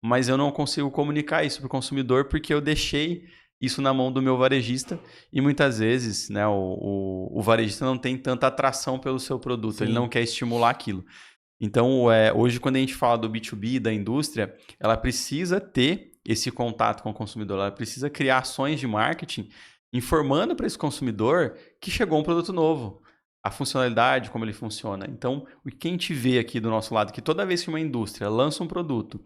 Mas eu não consigo comunicar isso para o consumidor porque eu deixei isso na mão do meu varejista e muitas vezes, né, o varejista não tem tanta atração pelo seu produto, ele não Sim. quer estimular aquilo. Então, hoje, quando a gente fala do B2B, da indústria, ela precisa ter esse contato com o consumidor, ela precisa criar ações de marketing informando para esse consumidor que chegou um produto novo, a funcionalidade, como ele funciona. Então, o que a gente vê aqui do nosso lado, é que toda vez que uma indústria lança um produto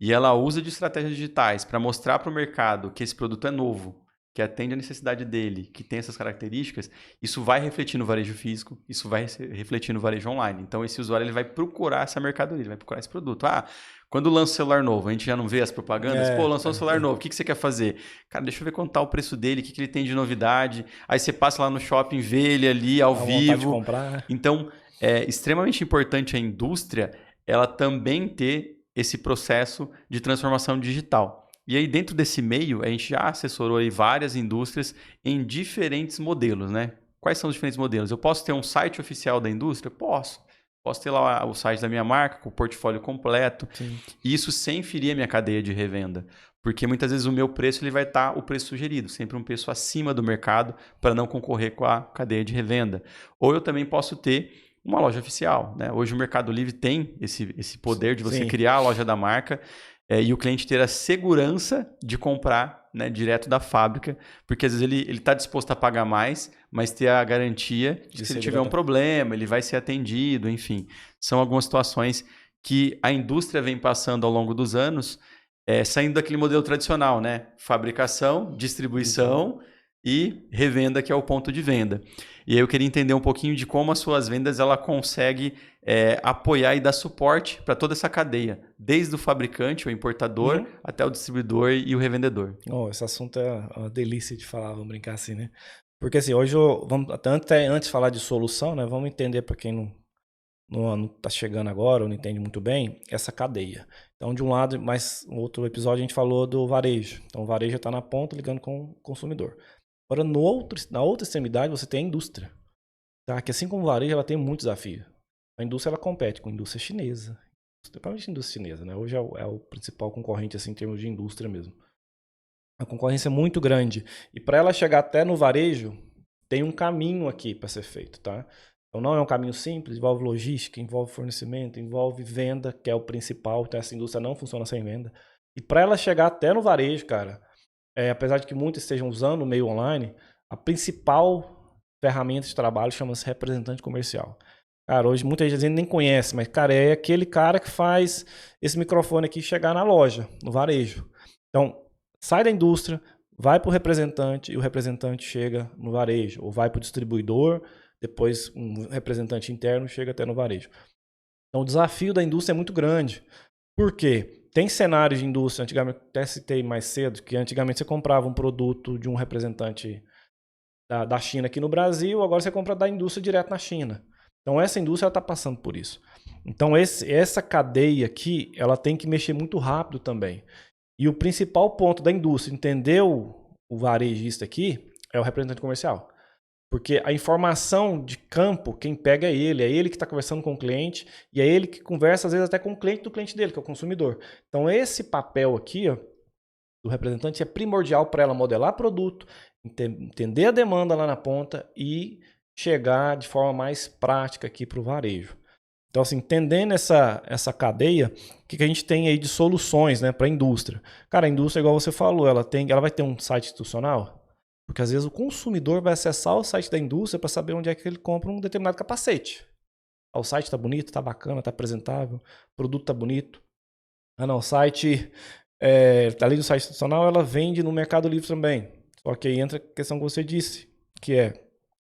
e ela usa de estratégias digitais para mostrar para o mercado que esse produto é novo, que atende a necessidade dele, que tem essas características, isso vai refletir no varejo físico, isso vai refletir no varejo online. Então, esse usuário ele vai procurar essa mercadoria, ele vai procurar esse produto. Quando lança um celular novo, a gente já não vê as propagandas? Pô, lançou um celular novo, o que você quer fazer? Cara, deixa eu ver quanto tá o preço dele, o que ele tem de novidade. Aí você passa lá no shopping, vê ele ali ao vivo. Vontade de comprar. Então, é extremamente importante a indústria ela também ter esse processo de transformação digital. E aí, dentro desse meio, a gente já assessorou aí várias indústrias em diferentes modelos, né? Quais são os diferentes modelos? Eu posso ter um site oficial da indústria? Posso. Posso ter lá o site da minha marca, com o portfólio completo. Sim. E isso sem ferir a minha cadeia de revenda. Porque muitas vezes o meu preço ele vai estar o preço sugerido, sempre um preço acima do mercado para não concorrer com a cadeia de revenda. Ou eu também posso ter uma loja oficial, né? Hoje o Mercado Livre tem esse poder de você criar a loja da marca e o cliente ter a segurança de comprar, né, direto da fábrica, porque às vezes ele está disposto a pagar mais, mas ter a garantia de que se ele tiver um problema, ele vai ser atendido, enfim. São algumas situações que a indústria vem passando ao longo dos anos, saindo daquele modelo tradicional, né? Fabricação, distribuição e revenda, que é o ponto de venda. E aí eu queria entender um pouquinho de como as suas vendas ela consegue apoiar e dar suporte para toda essa cadeia, desde o fabricante, o importador, até o distribuidor e o revendedor. Esse assunto é uma delícia de falar, vamos brincar assim, né? Porque assim, hoje, vamos, até antes de falar de solução, né? Vamos entender para quem não está chegando agora ou não entende muito bem, essa cadeia. Então, de um lado, mas no outro episódio a gente falou do varejo. Então, o varejo está na ponta ligando com o consumidor. Agora, na outra extremidade, você tem a indústria. Tá? Que assim como o varejo, ela tem muito desafio. A indústria, ela compete com a indústria chinesa. Principalmente a indústria chinesa, né? Hoje é o principal concorrente, assim, em termos de indústria mesmo. A concorrência é muito grande. E para ela chegar até no varejo, tem um caminho aqui para ser feito, tá? Então não é um caminho simples, envolve logística, envolve fornecimento, envolve venda, que é o principal. Então essa indústria não funciona sem venda. E para ela chegar até no varejo, cara, apesar de que muitos estejam usando o meio online, a principal ferramenta de trabalho chama-se representante comercial. Cara, hoje muita gente nem conhece, mas, cara, é aquele cara que faz esse microfone aqui chegar na loja, no varejo. Então, sai da indústria, vai para o representante e o representante chega no varejo. Ou vai para o distribuidor, depois um representante interno chega até no varejo. Então, o desafio da indústria é muito grande. Por quê? tem cenários de indústria, antigamente, até citei mais cedo, que antigamente você comprava um produto de um representante da China aqui no Brasil, agora você compra da indústria direto na China. Então essa indústria está passando por isso. Então essa cadeia aqui, ela tem que mexer muito rápido também. E o principal ponto da indústria, entender o varejista aqui, é o representante comercial. Porque a informação de campo, quem pega é ele que está conversando com o cliente, e é ele que conversa, às vezes, até com o cliente do cliente dele, que é o consumidor. Então, esse papel aqui, ó, do representante, é primordial para ela modelar produto, entender a demanda lá na ponta e chegar de forma mais prática aqui para o varejo. Então, assim, entendendo essa cadeia, o que a gente tem aí de soluções, né, para a indústria? Cara, a indústria, igual você falou, ela vai ter um site institucional. Porque às vezes o consumidor vai acessar o site da indústria para saber onde é que ele compra um determinado capacete. O site está bonito, está bacana, está apresentável, o produto está bonito. Ah não, o site, além do site institucional, ela vende no Mercado Livre também. Só que aí entra a questão que você disse, que é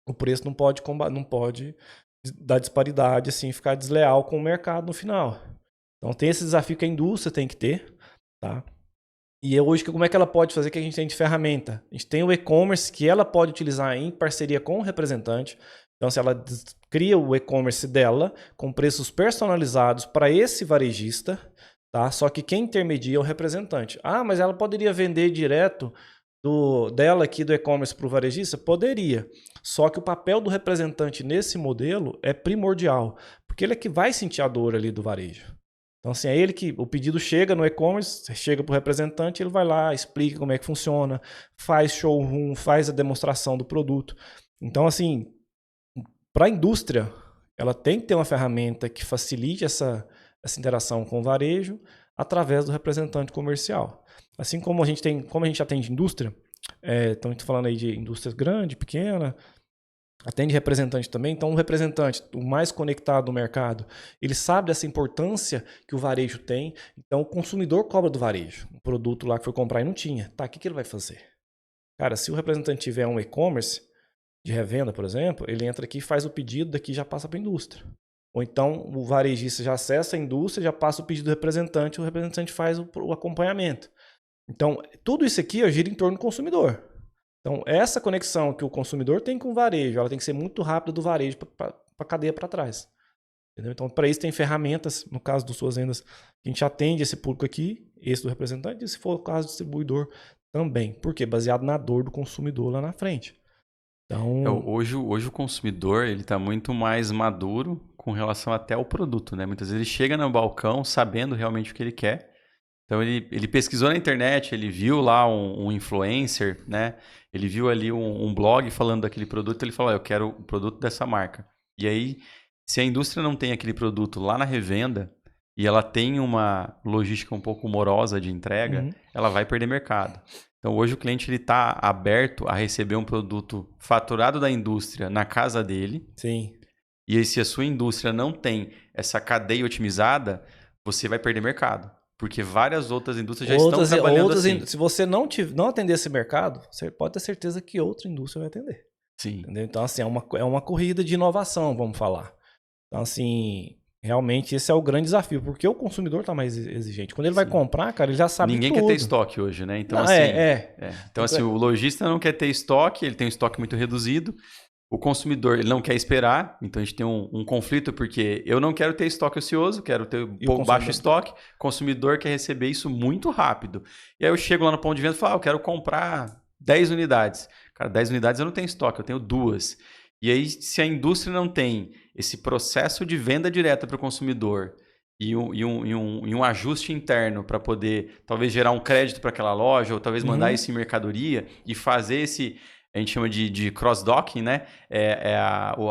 o preço não pode dar disparidade, assim, ficar desleal com o mercado no final. Então tem esse desafio que a indústria tem que ter, tá? E hoje, como é que ela pode fazer? Que a gente tem de ferramenta? A gente tem o e-commerce que ela pode utilizar em parceria com o representante. Então, se ela cria o e-commerce dela com preços personalizados para esse varejista, tá? Só que quem intermedia é o representante. Ah, mas ela poderia vender direto dela aqui do e-commerce para o varejista? Poderia. Só que o papel do representante nesse modelo é primordial, porque ele é que vai sentir a dor ali do varejo. Então, assim, é ele que o pedido chega no e-commerce, chega para o representante, ele vai lá, explica como é que funciona, faz showroom, faz a demonstração do produto. Então, assim, para a indústria, ela tem que ter uma ferramenta que facilite essa interação com o varejo através do representante comercial. Assim como a gente atende indústria, então a gente está falando aí de indústria grande, pequena, atende representante também, então o representante, o mais conectado no mercado, ele sabe dessa importância que o varejo tem, então o consumidor cobra do varejo. Um produto lá que foi comprar e não tinha. Tá, o que ele vai fazer? Cara, se o representante tiver um e-commerce de revenda, por exemplo, ele entra aqui, faz o pedido, daqui já passa para a indústria. Ou então o varejista já acessa a indústria, já passa o pedido do representante, o representante faz o acompanhamento. Então, tudo isso aqui gira em torno do consumidor. Então, essa conexão que o consumidor tem com o varejo, ela tem que ser muito rápida do varejo para a cadeia para trás. Entendeu? Então, para isso tem ferramentas, no caso das suas vendas, que a gente atende esse público aqui, esse do representante, e se for o caso do distribuidor também. Por quê? Baseado na dor do consumidor lá na frente. Então, hoje o consumidor ele está muito mais maduro com relação até ao produto, né? Muitas vezes ele chega no balcão sabendo realmente o que ele quer. Então ele pesquisou na internet, ele viu lá um influencer, né? Ele viu ali um blog falando daquele produto, ele falou, eu quero o produto dessa marca. E aí, se a indústria não tem aquele produto lá na revenda e ela tem uma logística um pouco morosa de entrega, ela vai perder mercado. Então hoje o cliente está aberto a receber um produto faturado da indústria na casa dele. sim. E aí, se a sua indústria não tem essa cadeia otimizada, você vai perder mercado. Porque várias outras indústrias já estão trabalhando assim. Se você não atender esse mercado, você pode ter certeza que outra indústria vai atender. Sim. Entendeu? Então, assim, é uma corrida de inovação, vamos falar. Então, assim, realmente esse é o grande desafio, porque o consumidor está mais exigente. Quando ele vai comprar, cara, ele já sabe Ninguém tudo. quer ter estoque hoje, né? Então, não, assim, Então, assim, o lojista não quer ter estoque, ele tem um estoque muito reduzido. O consumidor ele não quer esperar, então a gente tem um conflito, porque eu não quero ter estoque ocioso, quero ter baixo estoque, o consumidor quer receber isso muito rápido. E aí eu chego lá no ponto de venda e falo, eu quero comprar 10 unidades. Cara, 10 unidades eu não tenho estoque, eu tenho 2. E aí, se a indústria não tem esse processo de venda direta para o consumidor e um ajuste interno para poder talvez gerar um crédito para aquela loja, ou talvez mandar isso em mercadoria e fazer esse... A gente chama de cross-docking, né?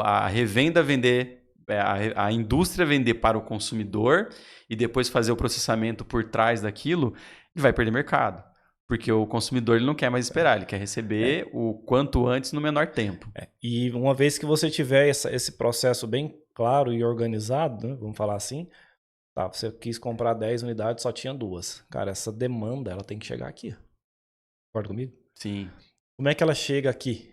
A revenda vender, a indústria vender para o consumidor e depois fazer o processamento por trás daquilo, ele vai perder mercado. Porque o consumidor ele não quer mais esperar, ele quer receber o quanto antes no menor tempo. E uma vez que você tiver esse processo bem claro e organizado, né? Vamos falar assim, tá, você quis comprar 10 unidades, só tinha 2. Cara, essa demanda ela tem que chegar aqui. Concorda comigo? Sim. Como é que ela chega aqui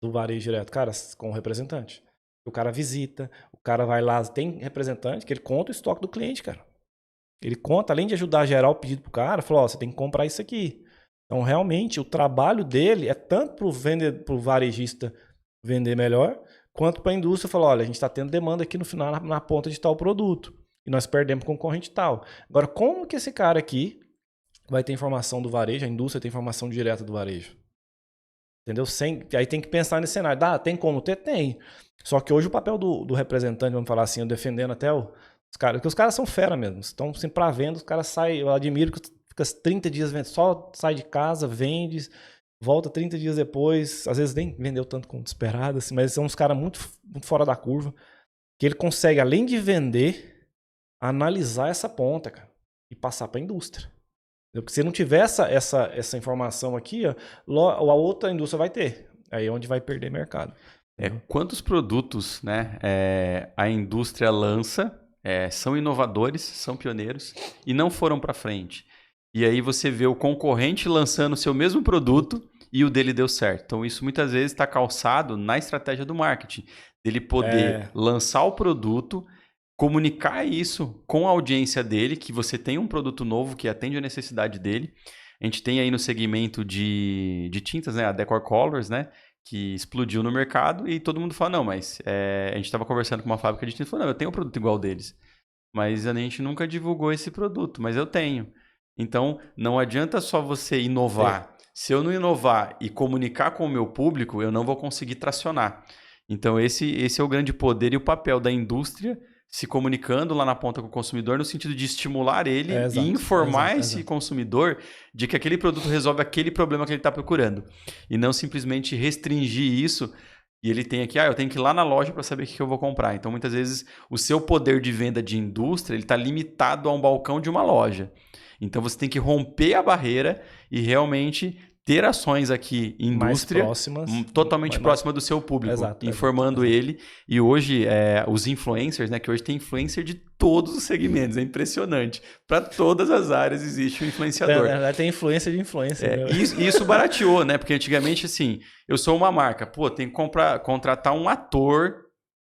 do varejo direto? Cara, com o representante. O cara visita, o cara vai lá, tem representante que ele conta o estoque do cliente, cara. Ele conta, além de ajudar a gerar o pedido pro cara, falou, ó, você tem que comprar isso aqui. Então, realmente, o trabalho dele é tanto pro varejista vender melhor, quanto para a indústria falar, olha, a gente está tendo demanda aqui no final, na ponta de tal produto, e nós perdemos concorrente tal. Agora, como que esse cara aqui vai ter informação do varejo, a indústria tem informação direta do varejo? Entendeu? Aí tem que pensar nesse cenário. Tem como ter? Tem. Só que hoje o papel do representante, vamos falar assim, eu defendendo até os caras, porque os caras são fera mesmo, estão sempre para venda, os caras saem, eu admiro que fica 30 dias vendendo, só sai de casa, vende, volta 30 dias depois, às vezes nem vendeu tanto quanto esperado, assim, mas são uns caras muito, muito fora da curva, que ele consegue, além de vender, analisar essa ponta, cara, e passar para a indústria. Porque se não tiver essa informação aqui, ó, a outra indústria vai ter. Aí é onde vai perder mercado. Quantos produtos, né, a indústria lança, são inovadores, são pioneiros e não foram para frente. E aí você vê o concorrente lançando o seu mesmo produto e o dele deu certo. Então isso muitas vezes está calçado na estratégia do marketing. Dele poder lançar o produto, comunicar isso com a audiência dele, que você tem um produto novo que atende a necessidade dele. A gente tem aí no segmento de tintas, né, a Decor Colors, né, que explodiu no mercado e todo mundo fala, não, mas a gente estava conversando com uma fábrica de tintas e falou, não, eu tenho um produto igual deles, mas a gente nunca divulgou esse produto, mas eu tenho. Então, não adianta só você inovar. Se eu não inovar e comunicar com o meu público, eu não vou conseguir tracionar. Então, esse é o grande poder e o papel da indústria se comunicando lá na ponta com o consumidor no sentido de estimular ele e informar esse consumidor de que aquele produto resolve aquele problema que ele está procurando. E não simplesmente restringir isso e ele tem aqui, eu tenho que ir lá na loja para saber o que eu vou comprar. Então, muitas vezes, o seu poder de venda de indústria está limitado a um balcão de uma loja. Então, você tem que romper a barreira e realmente ter ações aqui, indústria, totalmente próxima do seu público, informando ele. E hoje, os influencers, né, que hoje tem influencer de todos os segmentos, é impressionante. Para todas as áreas existe um influenciador. Tem influência de influencer. Isso barateou, né? Porque antigamente, assim, eu sou uma marca, tem que contratar um ator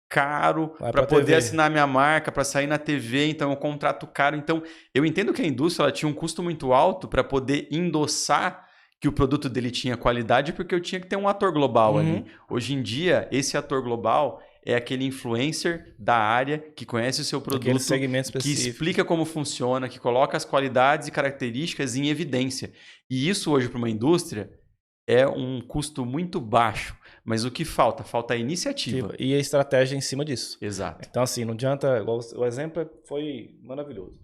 caro para poder assinar minha marca, para sair na TV, então eu contrato caro. Então, eu entendo que a indústria ela tinha um custo muito alto para poder endossar que o produto dele tinha qualidade, porque eu tinha que ter um ator global ali. Hoje em dia, esse ator global é aquele influencer da área que conhece o seu produto, que explica como funciona, que coloca as qualidades e características em evidência. E isso hoje para uma indústria é um custo muito baixo. Mas o que falta? Falta a iniciativa. E a estratégia em cima disso. Exato. Então, assim, não adianta... O exemplo foi maravilhoso.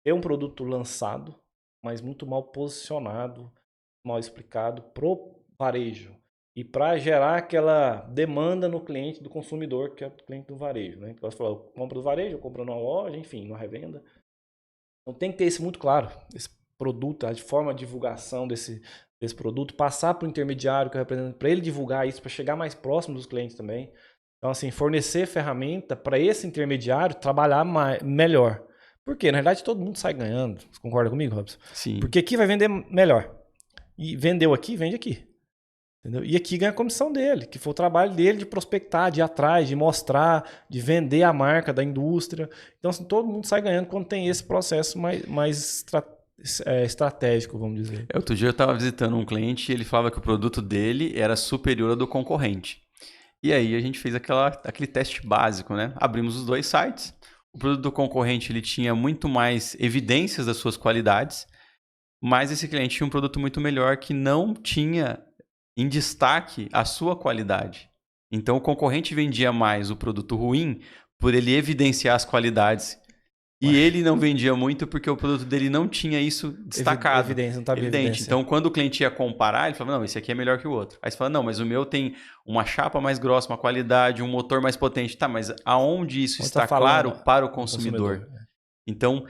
Ter um produto lançado, mas muito mal posicionado, mal explicado pro varejo e para gerar aquela demanda no cliente do consumidor, que é o cliente do varejo, né? Então, você falou, eu compro do varejo, eu compro numa loja, enfim, numa revenda. Então tem que ter isso muito claro, esse produto, a forma de divulgação desse produto, passar para o intermediário que representa, para ele divulgar isso, para chegar mais próximo dos clientes também. Então, assim, fornecer ferramenta para esse intermediário trabalhar melhor. Por quê? Na verdade, todo mundo sai ganhando. Você concorda comigo, Robson? Sim. Porque aqui vai vender melhor. E vendeu aqui, vende aqui. Entendeu? E aqui ganha a comissão dele, que foi o trabalho dele de prospectar, de ir atrás, de mostrar, de vender a marca da indústria. Então, assim, todo mundo sai ganhando quando tem esse processo mais estratégico, vamos dizer. Outro dia eu estava visitando um cliente e ele falava que o produto dele era superior ao do concorrente. E aí a gente fez aquele teste básico, né? Abrimos os dois sites. O produto do concorrente ele tinha muito mais evidências das suas qualidades, mas esse cliente tinha um produto muito melhor que não tinha em destaque a sua qualidade. Então, o concorrente vendia mais o produto ruim por ele evidenciar as qualidades. E ele não vendia muito porque o produto dele não tinha isso destacado. Evidência, não estava evidência. Então, quando o cliente ia comparar, ele falava, não, esse aqui é melhor que o outro. Aí você fala, não, mas o meu tem uma chapa mais grossa, uma qualidade, um motor mais potente. Tá, mas aonde isso está claro para o consumidor? Então,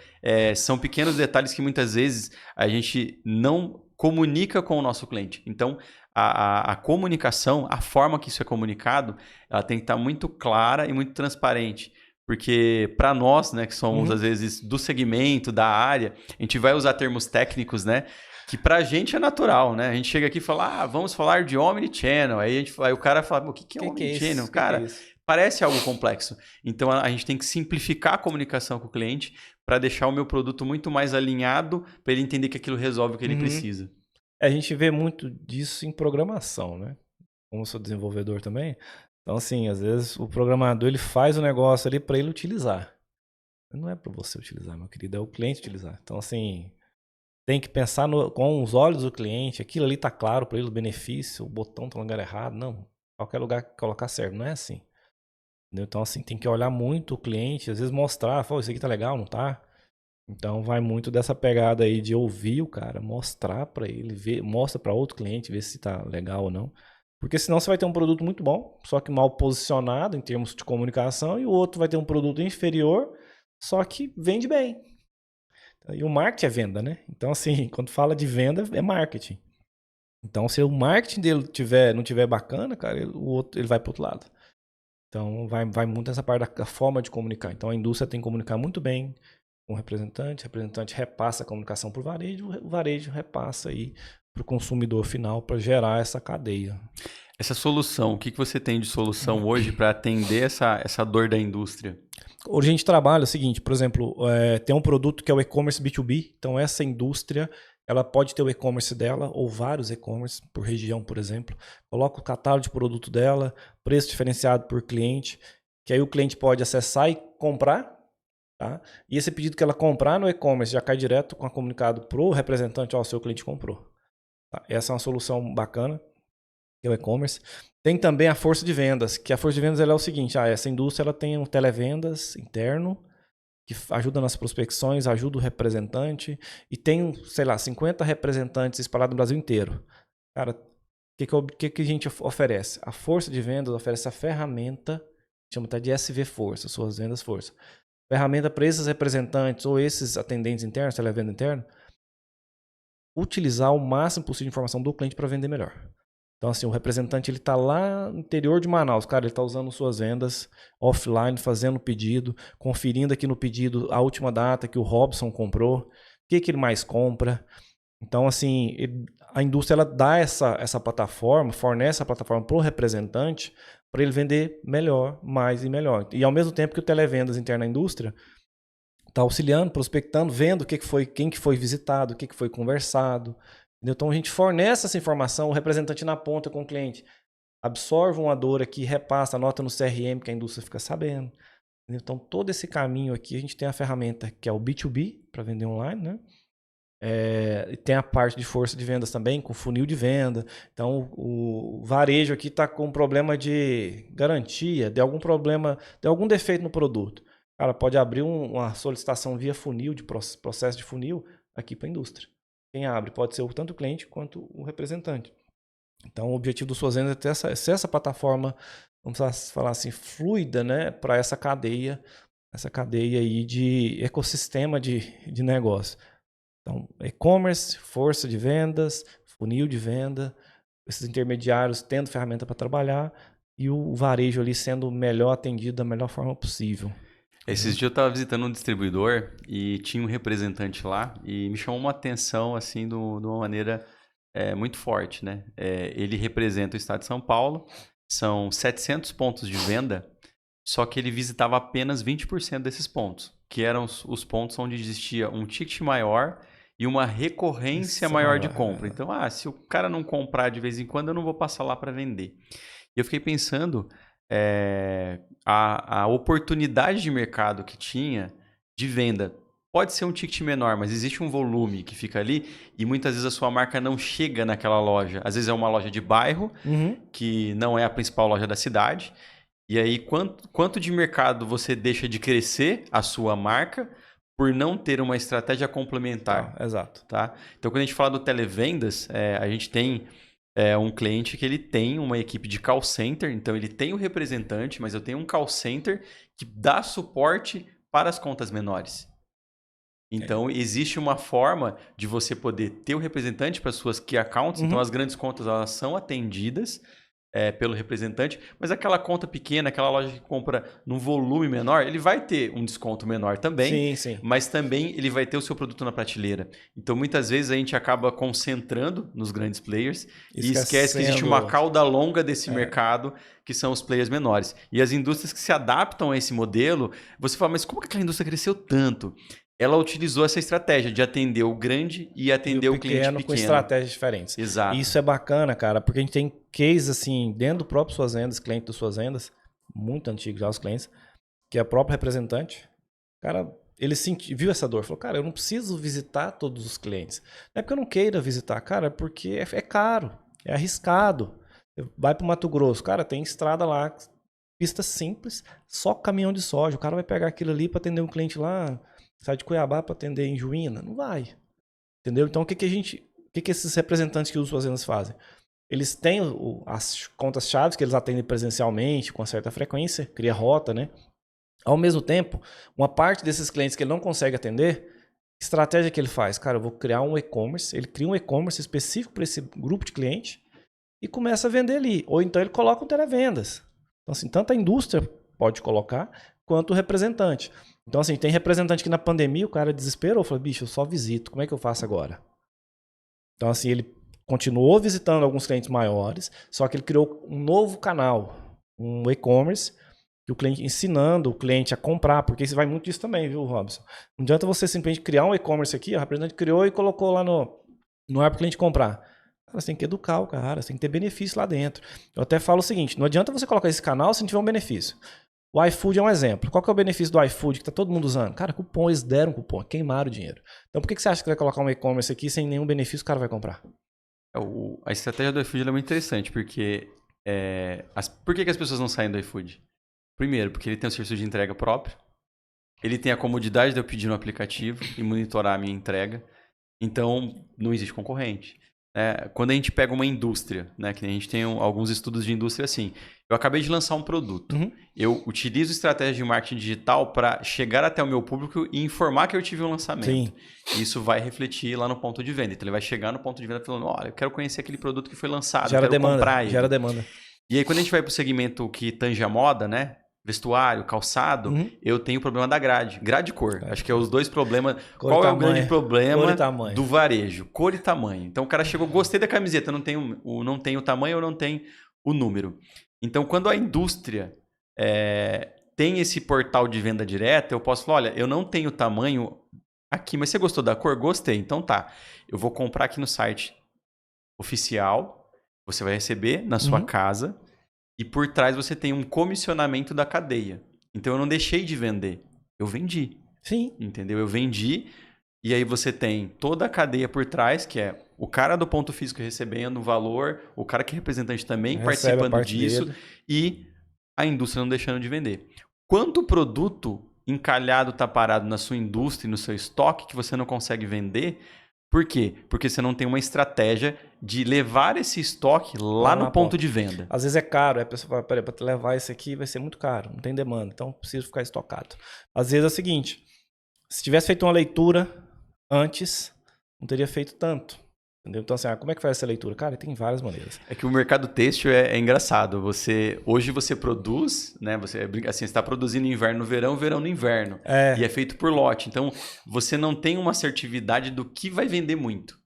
são pequenos detalhes que muitas vezes a gente não comunica com o nosso cliente. Então, a comunicação, a forma que isso é comunicado, ela tem que estar muito clara e muito transparente. Porque para nós, né, que somos às vezes do segmento, da área, a gente vai usar termos técnicos, né, que pra gente é natural, né? A gente chega aqui e fala, vamos falar de Omnichannel. Aí o cara fala, o que é Omnichannel? Cara, parece algo complexo. Então a gente tem que simplificar a comunicação com o cliente para deixar o meu produto muito mais alinhado para ele entender que aquilo resolve o que ele precisa. A gente vê muito disso em programação, né? Como eu sou desenvolvedor também. Então, assim, às vezes o programador ele faz o negócio ali para ele utilizar. Não é para você utilizar, meu querido, é o cliente utilizar. Então, assim, tem que pensar com os olhos do cliente. Aquilo ali tá claro para ele, o benefício, o botão tá no lugar errado. Não, qualquer lugar que colocar serve. Não é assim. Entendeu? Então, assim, tem que olhar muito o cliente, às vezes mostrar, isso aqui tá legal, não tá? Então, vai muito dessa pegada aí de ouvir o cara, mostrar para ele, ver, mostra para outro cliente, ver se tá legal ou não. Porque senão você vai ter um produto muito bom, só que mal posicionado em termos de comunicação, e o outro vai ter um produto inferior, só que vende bem. E o marketing é venda, né? Então, assim, quando fala de venda, é marketing. Então, se o marketing dele não tiver bacana, cara, o outro, ele vai para outro lado. Então, vai muito nessa parte da forma de comunicar. Então, a indústria tem que comunicar muito bem com o representante repassa a comunicação para o varejo repassa aí para o consumidor final para gerar essa cadeia. Essa solução, o que você tem de solução hoje para atender essa dor da indústria? Hoje a gente trabalha o seguinte, por exemplo, tem um produto que é o e-commerce B2B, então essa indústria ela pode ter o e-commerce dela ou vários e-commerce por região, por exemplo. Coloca o catálogo de produto dela, preço diferenciado por cliente, que aí o cliente pode acessar e comprar. Tá? E esse pedido que ela comprar no e-commerce já cai direto com a comunicado para o representante, ó, o seu cliente comprou. Tá? Essa é uma solução bacana, que é o e-commerce. Tem também a força de vendas, que a força de vendas ela é o seguinte, essa indústria ela tem um televendas interno, que ajuda nas prospecções, ajuda o representante, e tem, sei lá, 50 representantes espalhados no Brasil inteiro. Cara, o que a gente oferece? A força de vendas oferece a ferramenta, chama até de SV Força, suas vendas força. Ferramenta para esses representantes ou esses atendentes internos, televenda interno, utilizar o máximo possível de informação do cliente para vender melhor. Então, assim, o representante ele está lá no interior de Manaus, cara, ele está usando suas vendas offline, fazendo o pedido, conferindo aqui no pedido a última data que o Robson comprou, o que ele mais compra. Então, assim, a indústria ela dá essa plataforma, fornece a plataforma para o representante para ele vender melhor, mais e melhor. E ao mesmo tempo que o televendas interno na indústria está auxiliando, prospectando, vendo quem que foi visitado, o que foi conversado. Entendeu? Então a gente fornece essa informação, o representante na ponta com o cliente absorve uma dor aqui, repassa, anota no CRM que a indústria fica sabendo. Entendeu? Então todo esse caminho aqui a gente tem a ferramenta que é o B2B para vender online, né? Tem a parte de força de vendas também, com funil de venda. Então, o varejo aqui está com problema de garantia, de algum problema, de algum defeito no produto. Cara, pode abrir uma solicitação via funil, de processo de funil, aqui para a indústria. Quem abre pode ser tanto o cliente quanto o representante. Então, o objetivo do Suas Vendas é ter essa plataforma, vamos falar assim, fluida, né, para essa cadeia aí de ecossistema de negócio. Então, e-commerce, força de vendas, funil de venda, esses intermediários tendo ferramenta para trabalhar e o varejo ali sendo melhor atendido da melhor forma possível. Esses dias eu estava visitando um distribuidor e tinha um representante lá e me chamou uma atenção assim de uma maneira muito forte, né? Ele representa o estado de São Paulo, são 700 pontos de venda, só que ele visitava apenas 20% desses pontos, que eram os pontos onde existia um ticket maior e uma recorrência maior de compra. Então, se o cara não comprar de vez em quando, eu não vou passar lá para vender. E eu fiquei pensando a oportunidade de mercado que tinha de venda. Pode ser um ticket menor, mas existe um volume que fica ali e muitas vezes a sua marca não chega naquela loja. Às vezes é uma loja de bairro, que não é a principal loja da cidade. E aí, quanto de mercado você deixa de crescer a sua marca por não ter uma estratégia complementar? Exato. Tá? Então, quando a gente fala do televendas, a gente tem um cliente que ele tem uma equipe de call center, então ele tem o representante, mas eu tenho um call center que dá suporte para as contas menores. Então, existe uma forma de você poder ter o representante para as suas key accounts, então as grandes contas elas são atendidas, pelo representante, mas aquela conta pequena, aquela loja que compra num volume menor, ele vai ter um desconto menor também, Sim. mas também ele vai ter o seu produto na prateleira. Então, muitas vezes a gente acaba concentrando nos grandes players e esquece que existe uma cauda longa desse mercado, que são os players menores. E as indústrias que se adaptam a esse modelo, você fala, mas como que aquela indústria cresceu tanto? Ela utilizou essa estratégia de atender o grande e atender o cliente pequeno. Com estratégias diferentes. Exato. E isso é bacana, cara, porque a gente tem case, assim, dentro do próprio Suas Vendas, cliente das Suas Vendas, muito antigo já os clientes, que é o próprio representante. Cara, ele viu essa dor, falou, cara, eu não preciso visitar todos os clientes. Não é porque eu não queira visitar, cara, é porque é caro, é arriscado. Vai pro Mato Grosso, cara, tem estrada lá, pista simples, só caminhão de soja. O cara vai pegar aquilo ali para atender um cliente lá, sai de Cuiabá para atender em Juína? Não vai. Entendeu? Então, o que esses representantes que usam Suas Vendas fazem? Eles têm as contas-chave que eles atendem presencialmente, com certa frequência, cria rota, né? Ao mesmo tempo, uma parte desses clientes que ele não consegue atender, estratégia que ele faz? Cara, eu vou criar um e-commerce, ele cria um e-commerce específico para esse grupo de cliente e começa a vender ali. Ou então ele coloca um televendas. Então, assim, tanto a indústria pode colocar, quanto o representante. Então, assim, tem representante que na pandemia o cara desesperou, falou, bicho, eu só visito, como é que eu faço agora? Então, assim, ele continuou visitando alguns clientes maiores, só que ele criou um novo canal, um e-commerce, que o cliente ensinando o cliente a comprar, porque isso vai muito disso também, viu, Robson? Não adianta você simplesmente criar um e-commerce aqui, o representante criou e colocou lá no ar para o cliente comprar. Você tem que educar o cara, você tem que ter benefício lá dentro. Eu até falo o seguinte, não adianta você colocar esse canal se não tiver um benefício. O iFood é um exemplo. Qual que é o benefício do iFood que está todo mundo usando? Cara, cupom, eles deram cupom, queimaram o dinheiro. Então por que você acha que vai colocar um e-commerce aqui sem nenhum benefício o cara vai comprar? A estratégia do iFood é muito interessante, porque por que as pessoas não saem do iFood? Primeiro, porque ele tem o serviço de entrega próprio, ele tem a comodidade de eu pedir no aplicativo e monitorar a minha entrega, então não existe concorrente. Quando a gente pega uma indústria, né, que a gente tem alguns estudos de indústria assim, eu acabei de lançar um produto, eu utilizo estratégia de marketing digital para chegar até o meu público e informar que eu tive um lançamento. Sim. Isso vai refletir lá no ponto de venda. Então ele vai chegar no ponto de venda falando, olha, eu quero conhecer aquele produto que foi lançado, gera eu quero comprar ele. Gera demanda. E aí quando a gente vai para o segmento que tange a moda, né? Vestuário, calçado, eu tenho o problema da grade. Grade e cor. Acho que é os dois problemas. Qual é o grande problema do varejo? Cor e tamanho. Então o cara chegou, gostei da camiseta, não tem o tamanho ou não tem o número. Então quando a indústria tem esse portal de venda direta, eu posso falar, olha, eu não tenho tamanho aqui, mas você gostou da cor? Gostei. Então tá, eu vou comprar aqui no site oficial, você vai receber na sua casa. E por trás você tem um comissionamento da cadeia. Então eu não deixei de vender, eu vendi. Sim. Entendeu? Eu vendi e aí você tem toda a cadeia por trás, que é o cara do ponto físico recebendo o valor, o cara que é representante também participando disso e a indústria não deixando de vender. Quanto produto encalhado está parado na sua indústria e no seu estoque que você não consegue vender? Por quê? Porque você não tem uma estratégia de levar esse estoque lá no ponto de venda. Às vezes é caro, a pessoa fala, peraí, para te levar esse aqui vai ser muito caro, não tem demanda, então preciso ficar estocado. Às vezes é o seguinte, se tivesse feito uma leitura antes, não teria feito tanto. Entendeu? Então, assim, como é que faz essa leitura? Cara, tem várias maneiras. É que o mercado têxtil é engraçado. Hoje você produz, né? Você está produzindo inverno no verão, verão no inverno. E é feito por lote. Então, você não tem uma assertividade do que vai vender muito.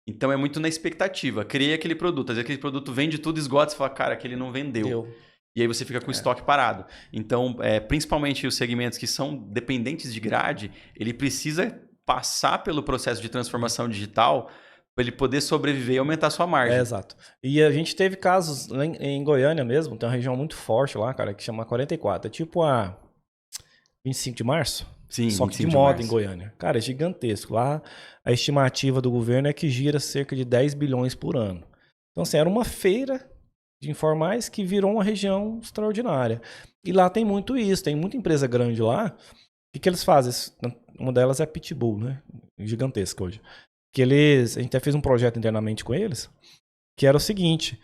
Então, é muito na expectativa. Criei aquele produto. Às vezes, aquele produto vende tudo, esgota, você fala, cara, aquele não vendeu. E aí você fica com o estoque parado. Então, principalmente os segmentos que são dependentes de grade, ele precisa passar pelo processo de transformação digital para ele poder sobreviver e aumentar a sua margem. Exato. E a gente teve casos em Goiânia mesmo, tem uma região muito forte lá, cara, que chama 44. É tipo a 25 de março? Sim, só que de moda em Goiânia. Cara, é gigantesco. Lá a estimativa do governo é que gira cerca de 10 bilhões por ano. Então, assim, era uma feira de informais que virou uma região extraordinária. E lá tem muito isso, tem muita empresa grande lá. O que eles fazem? Uma delas é a Pitbull, né? Gigantesca hoje. A gente até fez um projeto internamente com eles, que era o seguinte,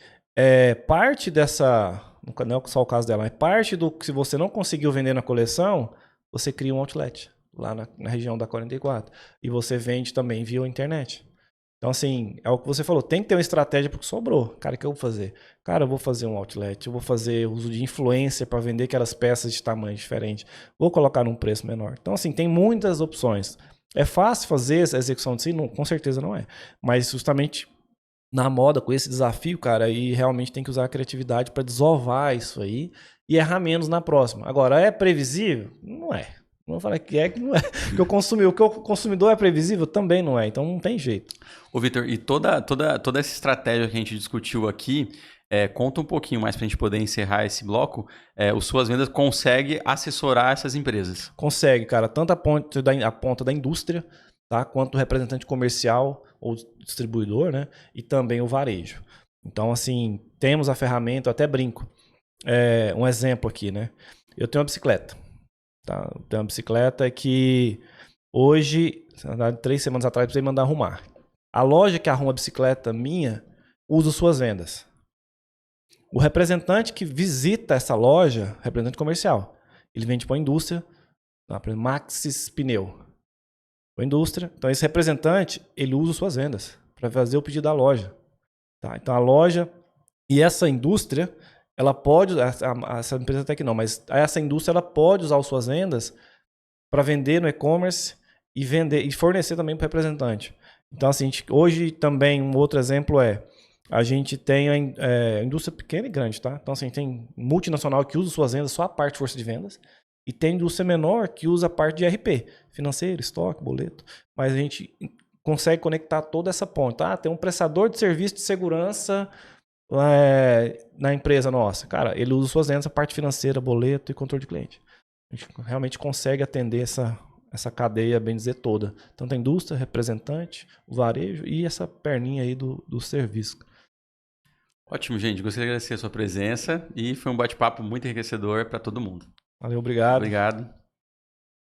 parte dessa, não é só o caso dela, mas parte do que se você não conseguiu vender na coleção, você cria um outlet lá na região da 44. E você vende também via internet. Então, assim, é o que você falou, tem que ter uma estratégia porque sobrou. Cara, o que eu vou fazer? Cara, eu vou fazer um outlet, eu vou fazer uso de influencer para vender aquelas peças de tamanho diferente, vou colocar num preço menor. Então, assim, tem muitas opções. É fácil fazer essa execução de si? Não, com certeza não é. Mas justamente na moda, com esse desafio, cara, aí realmente tem que usar a criatividade para desovar isso aí e errar menos na próxima. Agora, é previsível? Não é. Não falar que não é. Que o que o consumidor é previsível também não é. Então não tem jeito. Ô, Vitor, e toda essa estratégia que a gente discutiu aqui, conta um pouquinho mais para a gente poder encerrar esse bloco. O Suas Vendas consegue assessorar essas empresas? Consegue, cara, tanto a ponta da indústria, tá, quanto o representante comercial ou distribuidor, né, e também o varejo. Então, assim, temos a ferramenta, eu até brinco. Um exemplo aqui, né? Eu tenho uma bicicleta. Tá? Eu tenho uma bicicleta que hoje, 3 semanas atrás, precisei mandar arrumar. A loja que arruma a bicicleta minha usa Suas Vendas. O representante que visita essa loja, representante comercial, ele vende para a indústria, por exemplo, Maxis Pneu. Para a indústria. Então, esse representante, ele usa Suas Vendas para fazer o pedido da loja. Tá? Então, a loja e essa indústria, ela pode, essa empresa até que não, mas essa indústria ela pode usar as Suas Vendas para vender no e-commerce e vender e fornecer também para o representante. Então, assim, hoje também um outro exemplo a gente tem a indústria pequena e grande, tá? Então, assim, tem multinacional que usa Suas Vendas só a parte de força de vendas e tem indústria menor que usa a parte de RP, financeiro, estoque, boleto. Mas a gente consegue conectar toda essa ponta. Tem um prestador de serviço de segurança na empresa nossa. Cara, ele usa Suas Vendas, a parte financeira, boleto e controle de cliente. A gente realmente consegue atender essa cadeia, bem dizer, toda. Tanto a indústria, representante, o varejo e essa perninha aí do serviço. Ótimo, gente. Gostaria de agradecer a sua presença e foi um bate-papo muito enriquecedor para todo mundo. Valeu, obrigado. Obrigado.